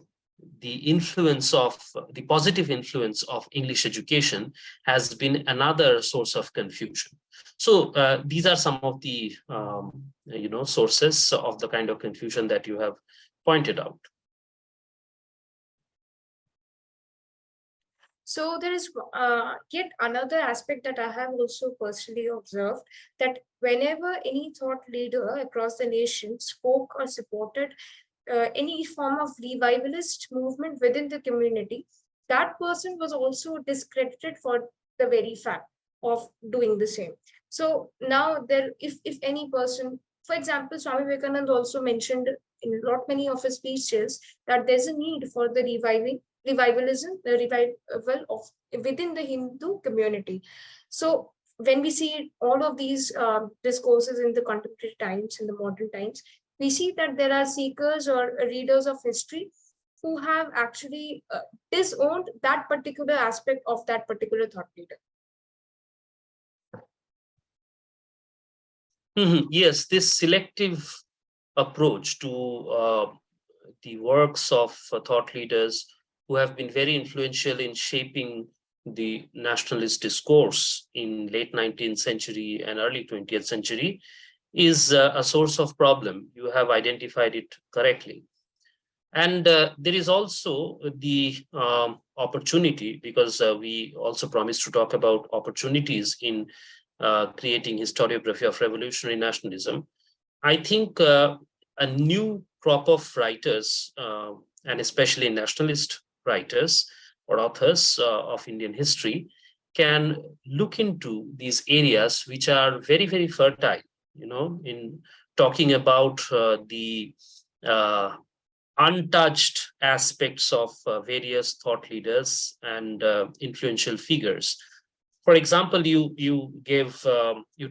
the influence of the positive influence of English education has been another source of confusion. So these are some of the sources of the kind of confusion that you have pointed out. So there is yet another aspect that I have also personally observed, that whenever any thought leader across the nation spoke or supported any form of revivalist movement within the community, that person was also discredited for the very fact of doing the same. So now there, if any person, for example, Swami Vivekananda also mentioned in a lot many of his speeches that there's a need for the revivalism, the revival of within the Hindu community. So when we see all of these discourses in the contemporary times, in the modern times, we see that there are seekers or readers of history who have actually disowned that particular aspect of that particular thought leader. Yes, this selective approach to the works of thought leaders who have been very influential in shaping the nationalist discourse in late 19th century and early 20th century is a source of problem. You have identified it correctly. And there is also the opportunity, because we also promised to talk about opportunities in creating historiography of revolutionary nationalism. I think a new crop of writers, and especially nationalist writers or authors of Indian history, can look into these areas which are very, very fertile, in talking about the untouched aspects of various thought leaders and influential figures. For example, you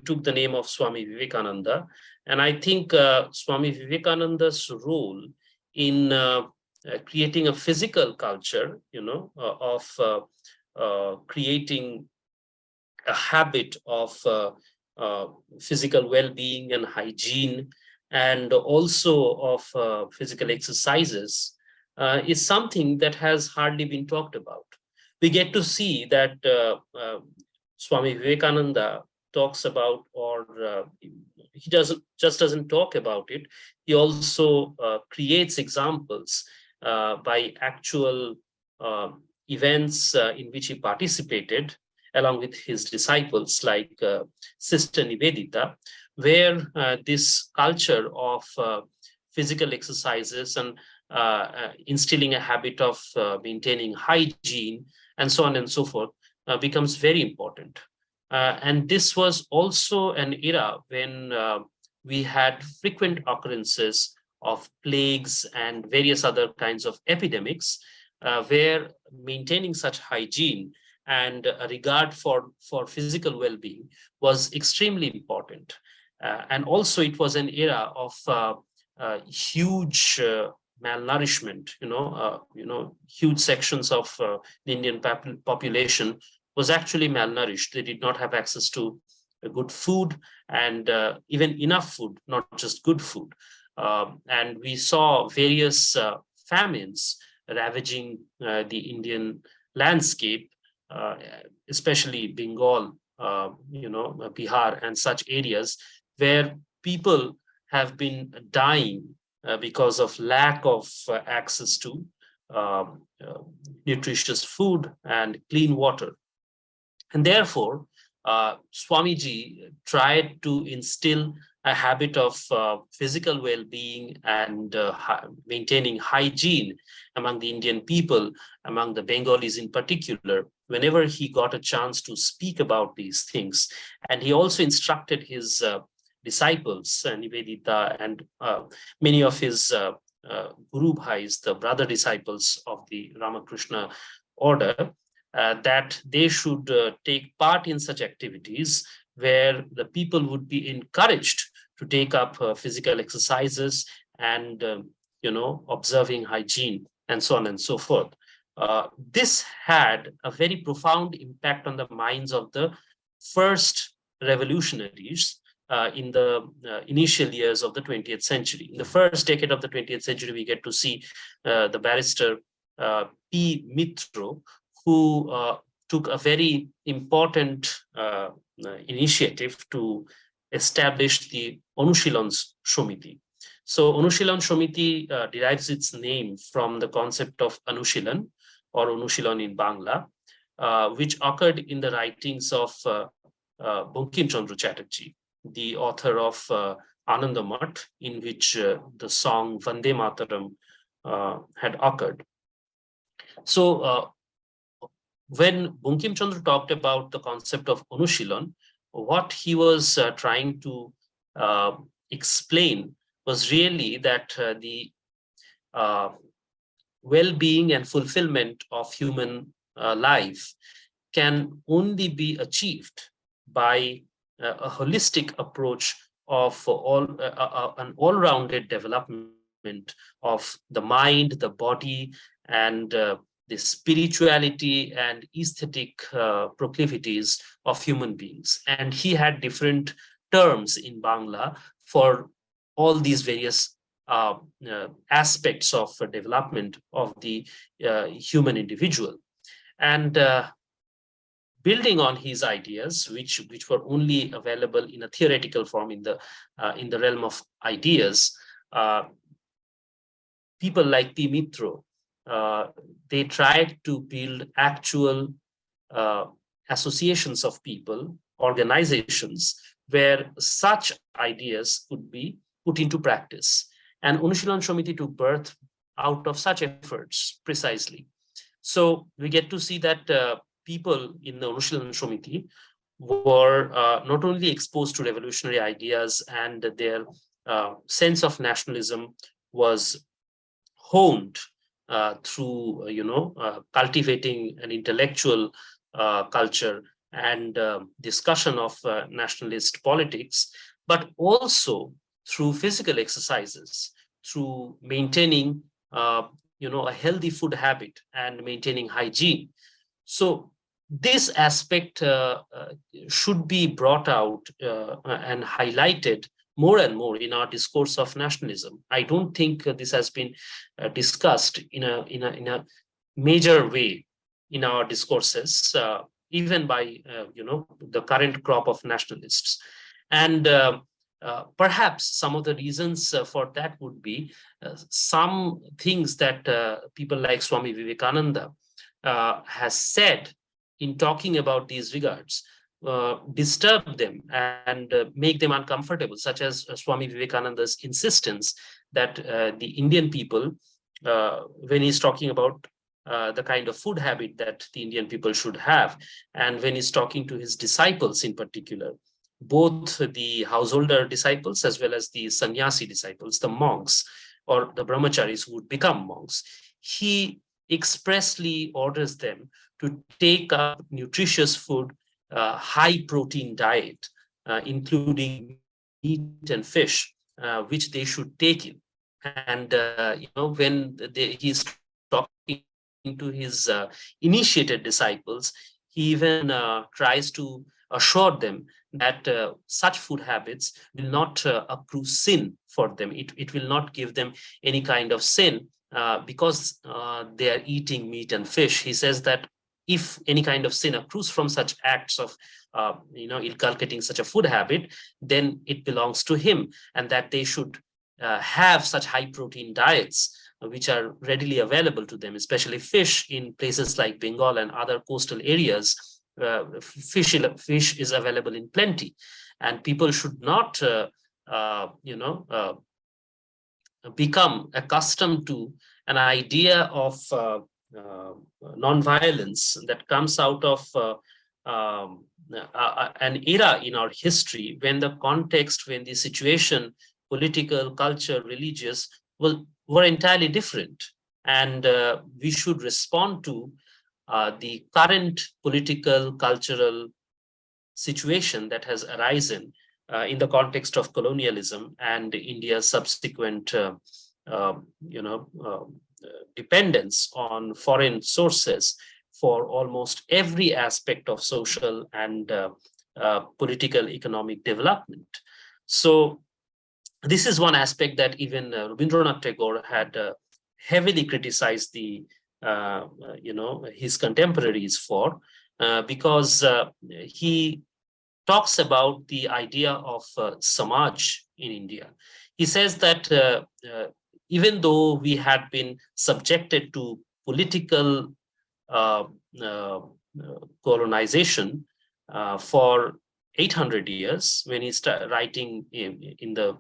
took the name of Swami Vivekananda, and I think Swami Vivekananda's role in creating a physical culture, of creating a habit of physical well-being and hygiene, and also of physical exercises, is something that has hardly been talked about. We get to see that Swami Vivekananda talks about, or he doesn't talk about it. He also creates examples by actual events in which he participated along with his disciples, like Sister Nivedita, where this culture of physical exercises and instilling a habit of maintaining hygiene and so on and so forth becomes very important. And this was also an era when we had frequent occurrences of plagues and various other kinds of epidemics, where maintaining such hygiene and a regard for physical well-being was extremely important. And also it was an era of huge malnourishment. Huge sections of the Indian population was actually malnourished. They did not have access to good food, and even enough food, not just good food. And we saw various famines ravaging the Indian landscape, uh, especially Bengal, Bihar and such areas where people have been dying because of lack of access to um, uh, nutritious food and clean water. And therefore, Swamiji tried to instill a habit of physical well-being and maintaining hygiene among the Indian people, among the Bengalis in particular, whenever he got a chance to speak about these things. And he also instructed his disciples, Nivedita, and many of his Guru Bhais, the brother disciples of the Ramakrishna order, that they should take part in such activities where the people would be encouraged to take up physical exercises and observing hygiene and so on and so forth. This had a very profound impact on the minds of the first revolutionaries in the initial years of the 20th century. In the first decade of the 20th century, we get to see the barrister P. Mitro, who took a very important initiative to establish the Anushilan Shomiti. So Anushilan Shomiti derives its name from the concept of Anushilan, or Anushilan in Bangla, which occurred in the writings of Bankim Chandra Chatterjee, the author of Anandamath, in which the song Vande Mataram had occurred. So when Bankim Chandra talked about the concept of Anushilan, what he was trying to explain was really that the well-being and fulfillment of human life can only be achieved by a holistic approach of an all-rounded development of the mind, the body, and the spirituality and aesthetic proclivities of human beings. And he had different terms in Bangla for all these various aspects of development of the human individual. And building on his ideas, which were only available in a theoretical form in the realm of ideas, people like P. Mitro, they tried to build actual associations of people, organizations, where such ideas could be put into practice. And Anushilan Shomiti took birth out of such efforts, precisely. So we get to see that people in the Anushilan Shomiti were not only exposed to revolutionary ideas, and their sense of nationalism was honed through cultivating an intellectual culture and discussion of nationalist politics, but also through physical exercises, through maintaining a healthy food habit and maintaining hygiene. So this aspect should be brought out and highlighted more and more in our discourse of nationalism. I don't think this has been discussed in a major way in our discourses, even by the current crop of nationalists. And perhaps some of the reasons for that would be some things that people like Swami Vivekananda has said in talking about these regards disturb them and make them uncomfortable, such as Swami Vivekananda's insistence that the Indian people, when he's talking about the kind of food habit that the Indian people should have, and when he's talking to his disciples in particular, both the householder disciples as well as the sannyasi disciples, the monks or the brahmacharis who would become monks, he expressly orders them to take up nutritious food, high protein diet, including meat and fish, which they should take in. And when he's talking to his initiated disciples, he even tries to assured them that such food habits will not accrue sin for them. It will not give them any kind of sin because they are eating meat and fish. He says that if any kind of sin accrues from such acts of inculcating such a food habit, then it belongs to him, and that they should have such high protein diets which are readily available to them, especially fish in places like Bengal and other coastal areas. Fish is available in plenty, and people should not become accustomed to an idea of non-violence that comes out of an era in our history when the context, when the situation, political, culture, religious, were entirely different. And we should respond to the current political, cultural situation that has arisen in the context of colonialism and India's subsequent dependence on foreign sources for almost every aspect of social and political economic development. So this is one aspect that even Rabindranath Tagore had heavily criticized his contemporaries for, because he talks about the idea of Samaj in India. He says that even though we had been subjected to political colonization for 800 years, when he started writing in the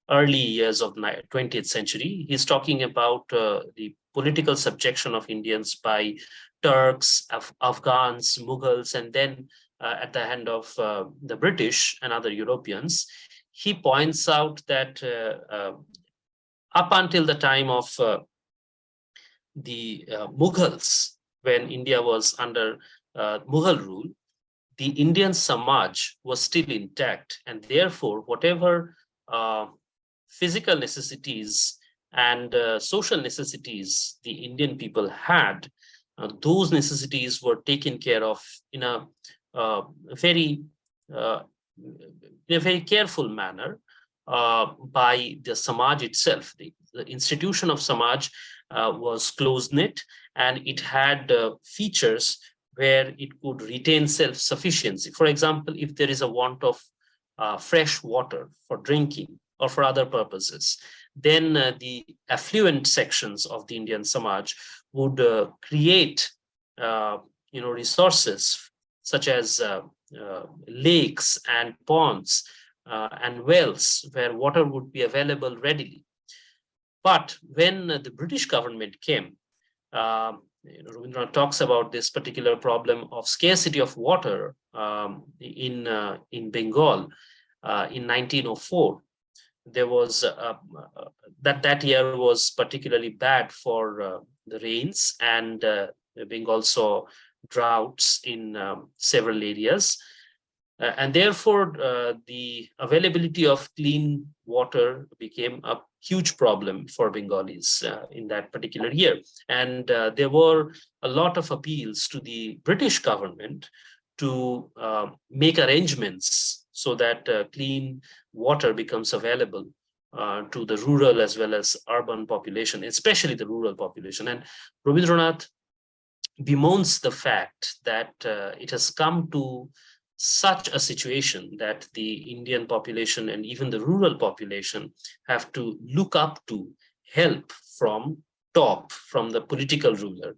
early years of 20th century, he's talking about the political subjection of Indians by Turks, Afghans, Mughals, and then at the hand of the British and other Europeans. He points out that up until the time of the Mughals, when India was under Mughal rule, the Indian Samaj was still intact, and therefore whatever physical necessities and social necessities the Indian people had, those necessities were taken care of in a very careful manner by the Samaj itself. The institution of Samaj was close-knit, and it had features where it could retain self-sufficiency. For example, if there is a want of fresh water for drinking or for other purposes, then the affluent sections of the Indian Samaj would create resources such as lakes and ponds and wells where water would be available readily. But when the British government came, Rabindranath talks about this particular problem of scarcity of water in Bengal in 1904. There was that year was particularly bad for the rains, and Bengal saw droughts in several areas. And therefore, the availability of clean water became a huge problem for Bengalis in that particular year. And there were a lot of appeals to the British government to make arrangements so that clean water becomes available to the rural as well as urban population, especially the rural population. And Rabindranath bemoans the fact that it has come to such a situation that the Indian population and even the rural population have to look up to help from top, from the political ruler.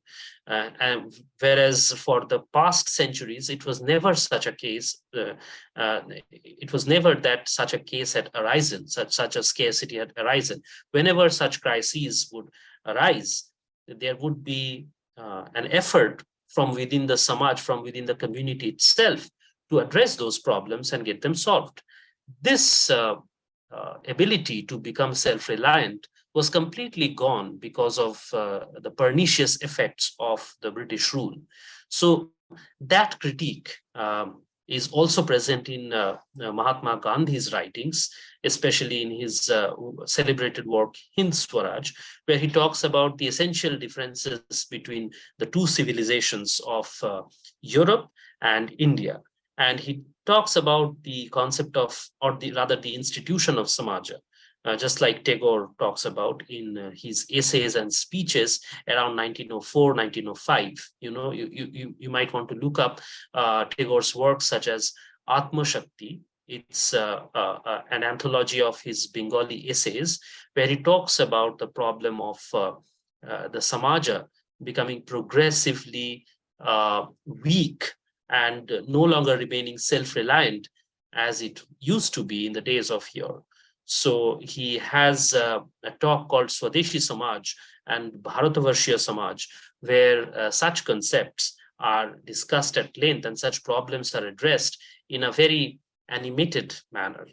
And whereas for the past centuries, it was never such a case. It was never that such a case had arisen, such a scarcity had arisen. Whenever such crises would arise, there would be an effort from within the Samaj, from within the community itself, to address those problems and get them solved. This ability to become self-reliant was completely gone because of the pernicious effects of the British rule. So that critique is also present in Mahatma Gandhi's writings, especially in his celebrated work Hind Swaraj, where he talks about the essential differences between the two civilizations of Europe and India. And he talks about the concept of, or rather the institution of Samaja, just like Tagore talks about in his essays and speeches around 1904, 1905. You might want to look up Tagore's works such as Atma Shakti. It's an anthology of his Bengali essays, where he talks about the problem of the Samaja becoming progressively weak and no longer remaining self-reliant as it used to be in the days of yore. So he has a talk called Swadeshi Samaj and Bharatavarshia Samaj, where such concepts are discussed at length and such problems are addressed in a very animated manner.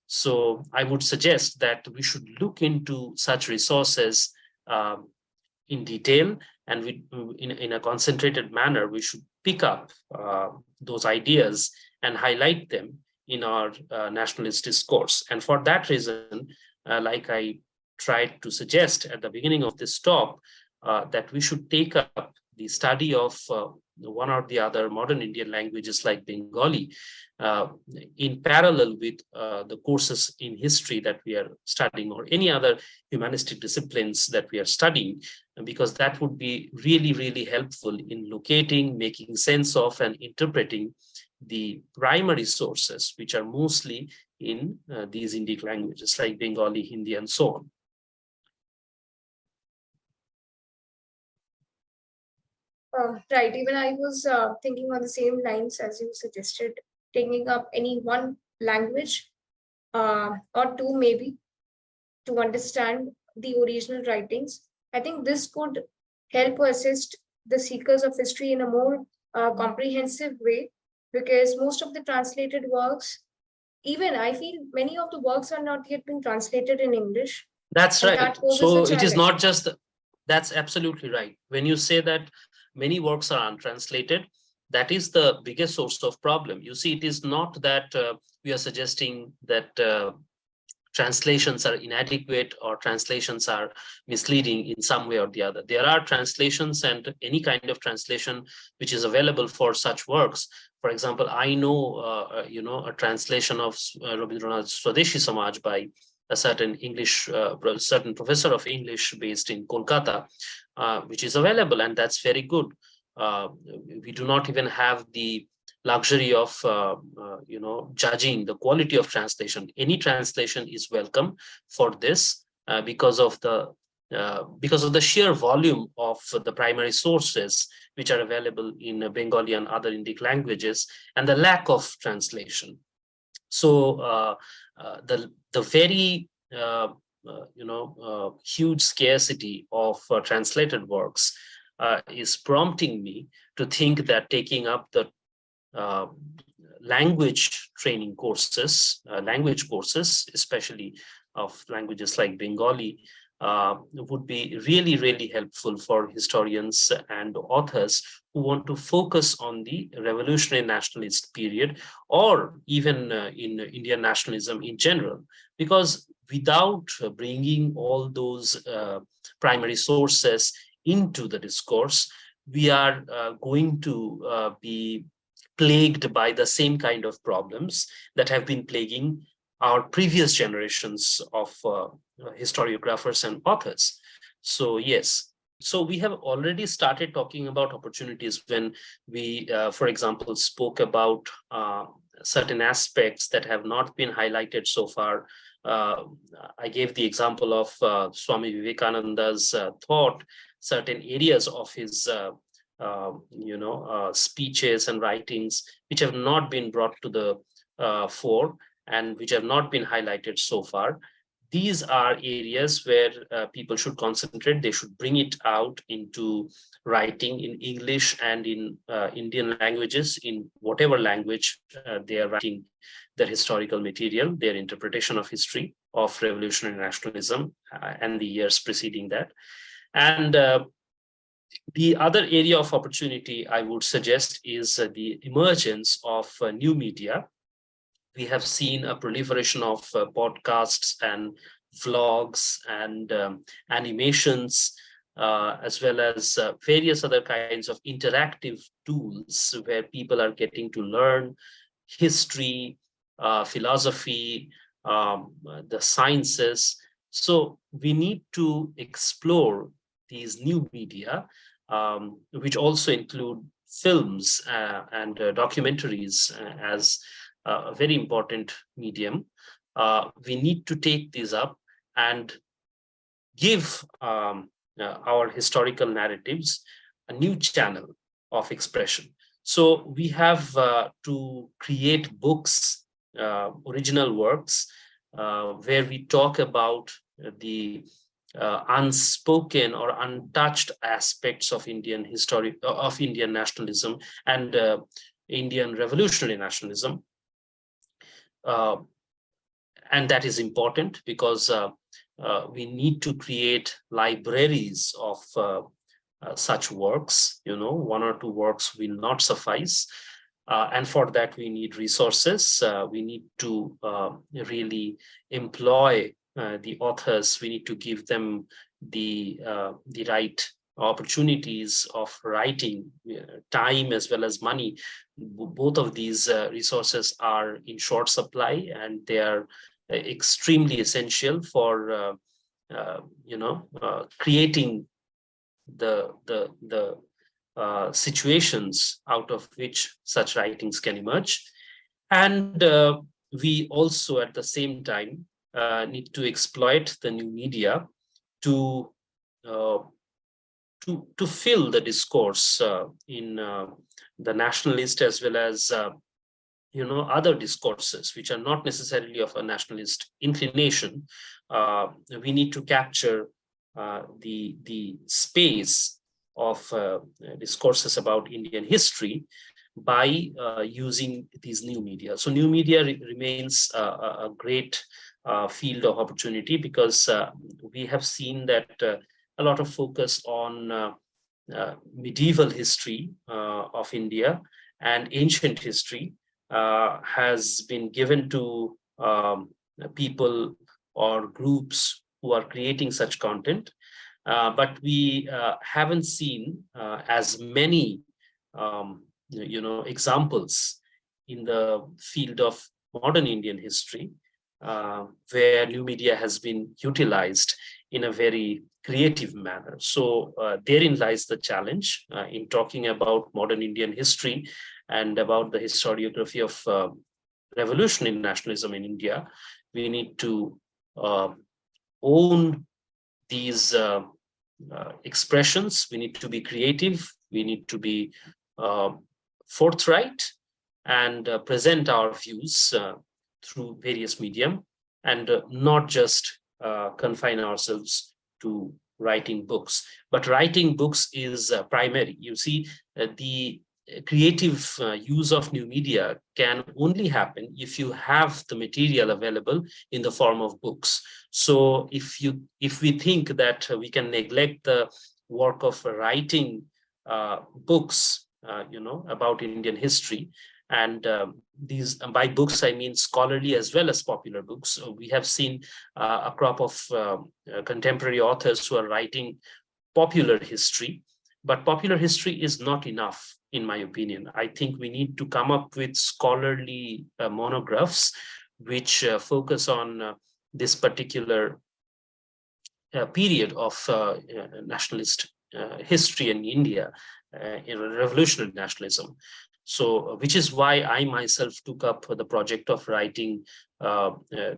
So I would suggest that we should look into such resources in detail, and in a concentrated manner, we should pick up those ideas and highlight them in our nationalist discourse. And for that reason, like I tried to suggest at the beginning of this talk, that we should take up the study of one or the other modern Indian languages like Bengali in parallel with the courses in history that we are studying, or any other humanistic disciplines that we are studying, because that would be really, really helpful in locating, making sense of, and interpreting the primary sources, which are mostly in these Indic languages like Bengali, Hindi, and so on. Right. Even I was thinking on the same lines as you suggested, taking up any one language or two maybe to understand the original writings. I think this could help assist the seekers of history in a more comprehensive way, because most of the translated works, even I feel many of the works are not yet been translated in English. That's and right. That poses So a challenge. it is not just, that's absolutely right. When you say that many works are untranslated, that is the biggest source of problem. You see, it is not that we are suggesting that translations are inadequate or translations are misleading in some way or the other. There are translations, and any kind of translation which is available for such works. For example, I know, a translation of Rabindranath's Swadeshi Samaj by a certain certain professor of English based in Kolkata, which is available, and that's very good. We do not even have the luxury of judging the quality of translation. Any translation is welcome for this, because of the sheer volume of the primary sources which are available in Bengali and other Indic languages, and the lack of translation. So the very huge scarcity of translated works is prompting me to think that taking up the language training courses, language courses, especially of languages like Bengali, would be really, really helpful for historians and authors who want to focus on the revolutionary nationalist period, or even in Indian nationalism in general. Because without bringing all those primary sources into the discourse, we are going to be plagued by the same kind of problems that have been plaguing our previous generations of historiographers and authors. So yes, so we have already started talking about opportunities when we, for example, spoke about certain aspects that have not been highlighted so far. I gave the example of Swami Vivekananda's thought, certain areas of his speeches and writings which have not been brought to the fore and which have not been highlighted so far. These are areas where people should concentrate. They should bring it out into writing in English and in Indian languages, in whatever language they are writing their historical material, their interpretation of history, of revolutionary nationalism, and the years preceding that. And the other area of opportunity I would suggest is the emergence of new media. We have seen a proliferation of podcasts and vlogs and animations, as well as various other kinds of interactive tools where people are getting to learn history, philosophy, the sciences. So we need to explore these new media, which also include films and documentaries as a very important medium. We need to take these up and give our historical narratives a new channel of expression. So we have to create books, original works, where we talk about the unspoken or untouched aspects of Indian history, of Indian nationalism and Indian revolutionary nationalism. And that is important because we need to create libraries of such works. One or two works will not suffice. And for that, we need resources. We need to really employ the authors. We need to give them the right opportunities of writing, time as well as money. Both of these resources are in short supply, and they are extremely essential for creating the situations out of which such writings can emerge. And we also at the same time need to exploit the new media to fill the discourse in the nationalist as well as other discourses which are not necessarily of a nationalist inclination. We need to capture the space of discourses about Indian history by using these new media. So new media remains a great field of opportunity, because we have seen that a lot of focus on medieval history of India and ancient history has been given to people or groups who are creating such content. But we haven't seen as many examples in the field of modern Indian history, where new media has been utilized in a very creative manner. So therein lies the challenge in talking about modern Indian history and about the historiography of revolutionary nationalism in India. We need to own these expressions. We need to be creative. We need to be forthright and present our views through various medium, and not just confine ourselves to writing books. But writing books is primary. You see, the creative use of new media can only happen if you have the material available in the form of books. So if we think that we can neglect the work of writing books about Indian history, and these, by books I mean scholarly as well as popular books. So we have seen a crop of contemporary authors who are writing popular history, but popular history is not enough, in my opinion. I think we need to come up with scholarly monographs which focus on this particular period of nationalist history in India, in revolutionary nationalism. So, which is why I myself took up the project of writing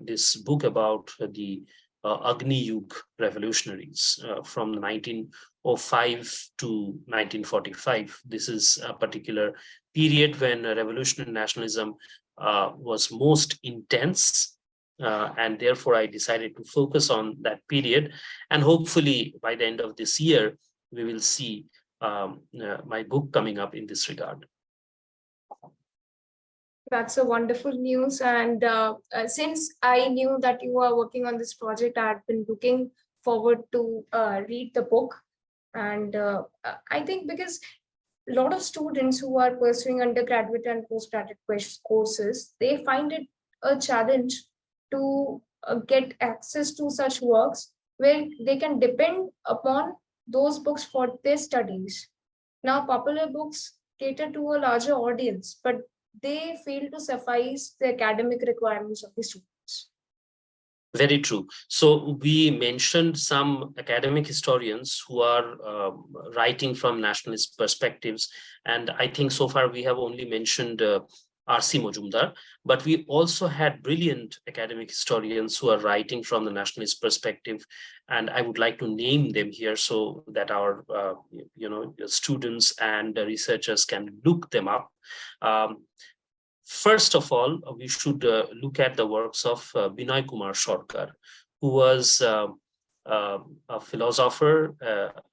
this book about the Agni Yug revolutionaries from 1905 to 1945. This is a particular period when revolutionary nationalism was most intense, and therefore I decided to focus on that period. And hopefully by the end of this year, we will see my book coming up in this regard. That's a wonderful news. And since I knew that you are working on this project, I had been looking forward to read the book. And I think because a lot of students who are pursuing undergraduate and postgraduate courses, they find it a challenge to get access to such works where they can depend upon those books for their studies. Now, popular books cater to a larger audience, but they fail to suffice the academic requirements of the students. Very true. So we mentioned some academic historians who are writing from nationalist perspectives. And I think so far we have only mentioned R.C. Majumdar, but we also had brilliant academic historians who are writing from the nationalist perspective. And I would like to name them here so that our students and researchers can look them up. First of all, we should look at the works of Binoy Kumar Sarkar, who was a philosopher,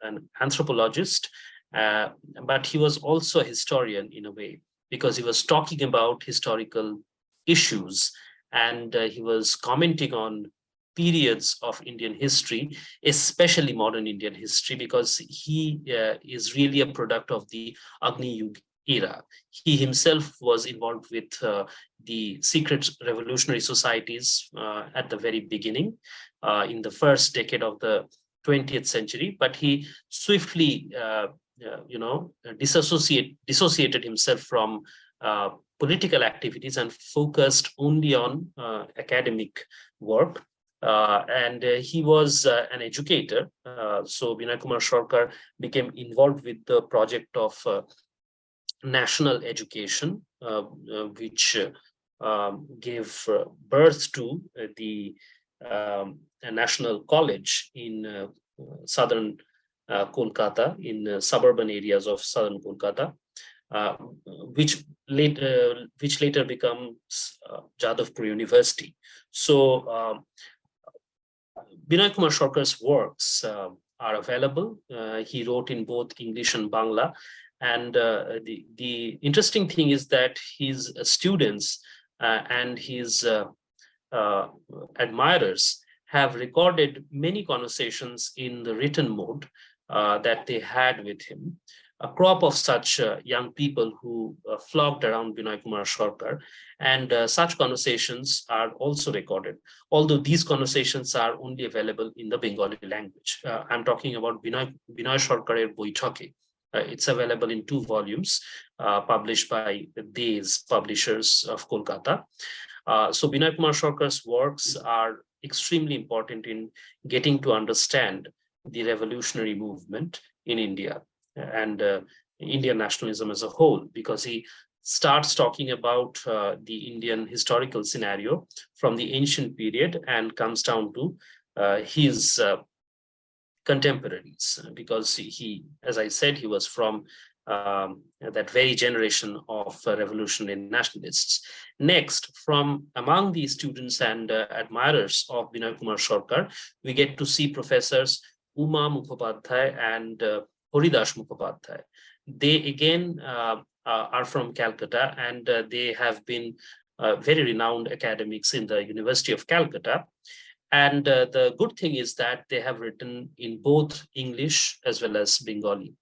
an anthropologist, but he was also a historian in a way, because he was talking about historical issues, and he was commenting on periods of Indian history, especially modern Indian history, because he is really a product of the Agni Yuga era. He himself was involved with the secret revolutionary societies at the very beginning, in the first decade of the 20th century, but he swiftly dissociated himself from political activities and focused only on academic work. And he was an educator. So Binoy Kumar Sarkar became involved with the project of national education, which gave birth to the National College in southern Kolkata, in suburban areas of southern Kolkata, which later becomes Jadavpur University. So Binoy Kumar Sarkar's works are available. He wrote in both English and Bangla. And the interesting thing is that his students and his admirers have recorded many conversations in the written mode that they had with him. A crop of such young people who flocked around Binoy Kumar Sarkar, and such conversations are also recorded, although these conversations are only available in the Bengali language. I'm talking about Binoy Sarkarer Boithoke. It's available in 2 volumes, published by Days Publishers of Kolkata. So Binoy Kumar Sarkar's works are extremely important in getting to understand the revolutionary movement in India and Indian nationalism as a whole, because he starts talking about the Indian historical scenario from the ancient period and comes down to his contemporaries, because he, as I said, he was from that very generation of revolutionary nationalists. Next, from among the students and admirers of Binoy Kumar Sarkar, we get to see professors Uma Mukhopadhyay and Haridas Mukhopadhyay. They again are from Calcutta, and they have been very renowned academics in the University of Calcutta. And the good thing is that they have written in both English as well as Bengali.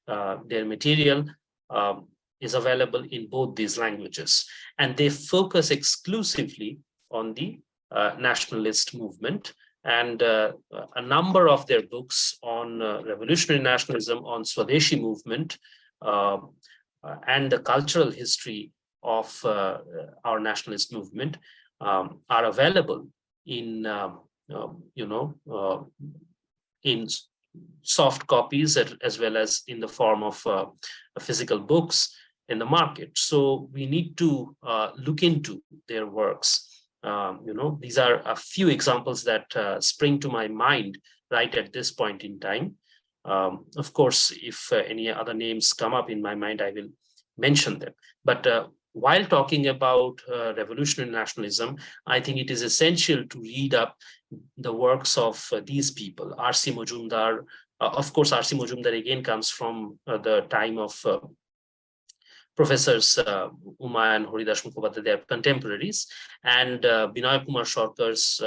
Their material is available in both these languages, and they focus exclusively on the nationalist movement. And a number of their books on revolutionary nationalism, on Swadeshi movement, and the cultural history of our nationalist movement are available in in soft copies as well as in the form of physical books in the market. So we need to look into their works. These are a few examples that spring to my mind right at this point in time. Of course, if any other names come up in my mind, I will mention them. But while talking about revolutionary nationalism, I think it is essential to read up the works of these people. R.C. Majumdar, of course, R.C. Majumdar again comes from the time of Professors Uma and Haridas Mukhopadhyay. They are contemporaries, and Binoy Kumar Sarkar's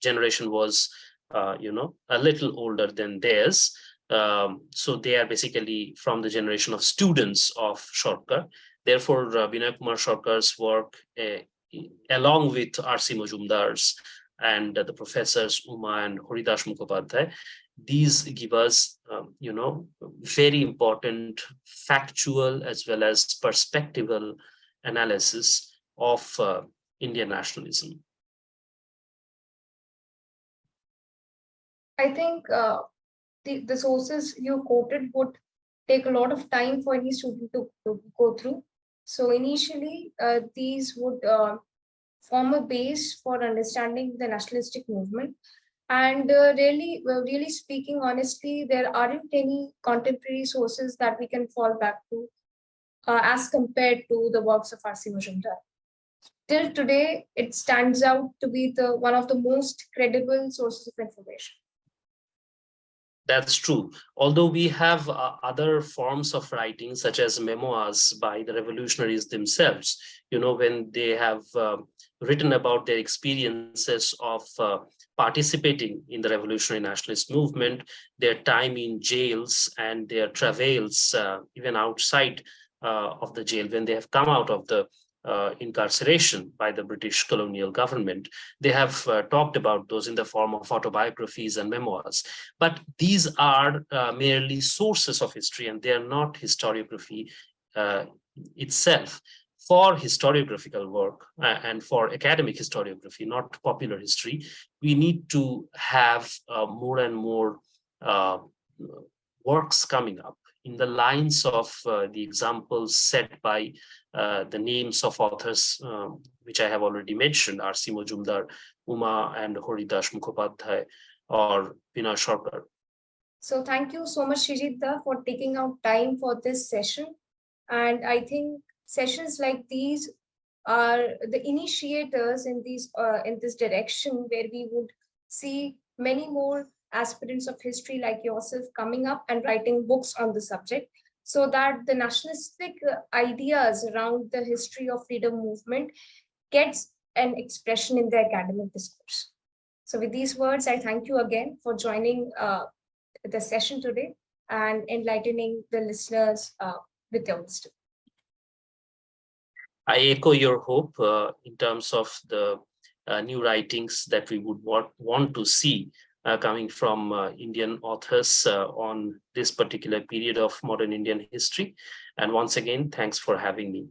generation was, a little older than theirs. So they are basically from the generation of students of Sarkar. Therefore, Binoy Kumar Sarkar's work, along with R.C. Majumdar's and the professors Uma and Haridas Mukhopadhyay, these give us, very important factual as well as perspectival analysis of Indian nationalism. I think the sources you quoted would take a lot of time for any student to go through. So initially, these would form a base for understanding the nationalistic movement. And really speaking honestly, there aren't any contemporary sources that we can fall back to as compared to the works of R.C. Majumdar. Till today, it stands out to be one of the most credible sources of information. That's true. Although we have other forms of writing, such as memoirs by the revolutionaries themselves, when they have written about their experiences of participating in the revolutionary nationalist movement, their time in jails and their travails, even outside of the jail, when they have come out of the incarceration by the British colonial government. They have talked about those in the form of autobiographies and memoirs. But these are merely sources of history, and they are not historiography itself. For historiographical work and for academic historiography, not popular history, we need to have more and more works coming up in the lines of the examples set by the names of authors, which I have already mentioned, R.C. Majumdar, Uma and Haridas Mukhopadhyay, or Vinay Sarkar. So thank you so much, Sreejit Datta, for taking out time for this session. And I think sessions like these are the initiators in this direction, where we would see many more aspirants of history like yourself coming up and writing books on the subject, so that the nationalistic ideas around the history of freedom movement gets an expression in the academic discourse. So with these words, I thank you again for joining the session today and enlightening the listeners with your wisdom. I echo your hope in terms of the new writings that we would want to see coming from Indian authors on this particular period of modern Indian history. And once again, thanks for having me.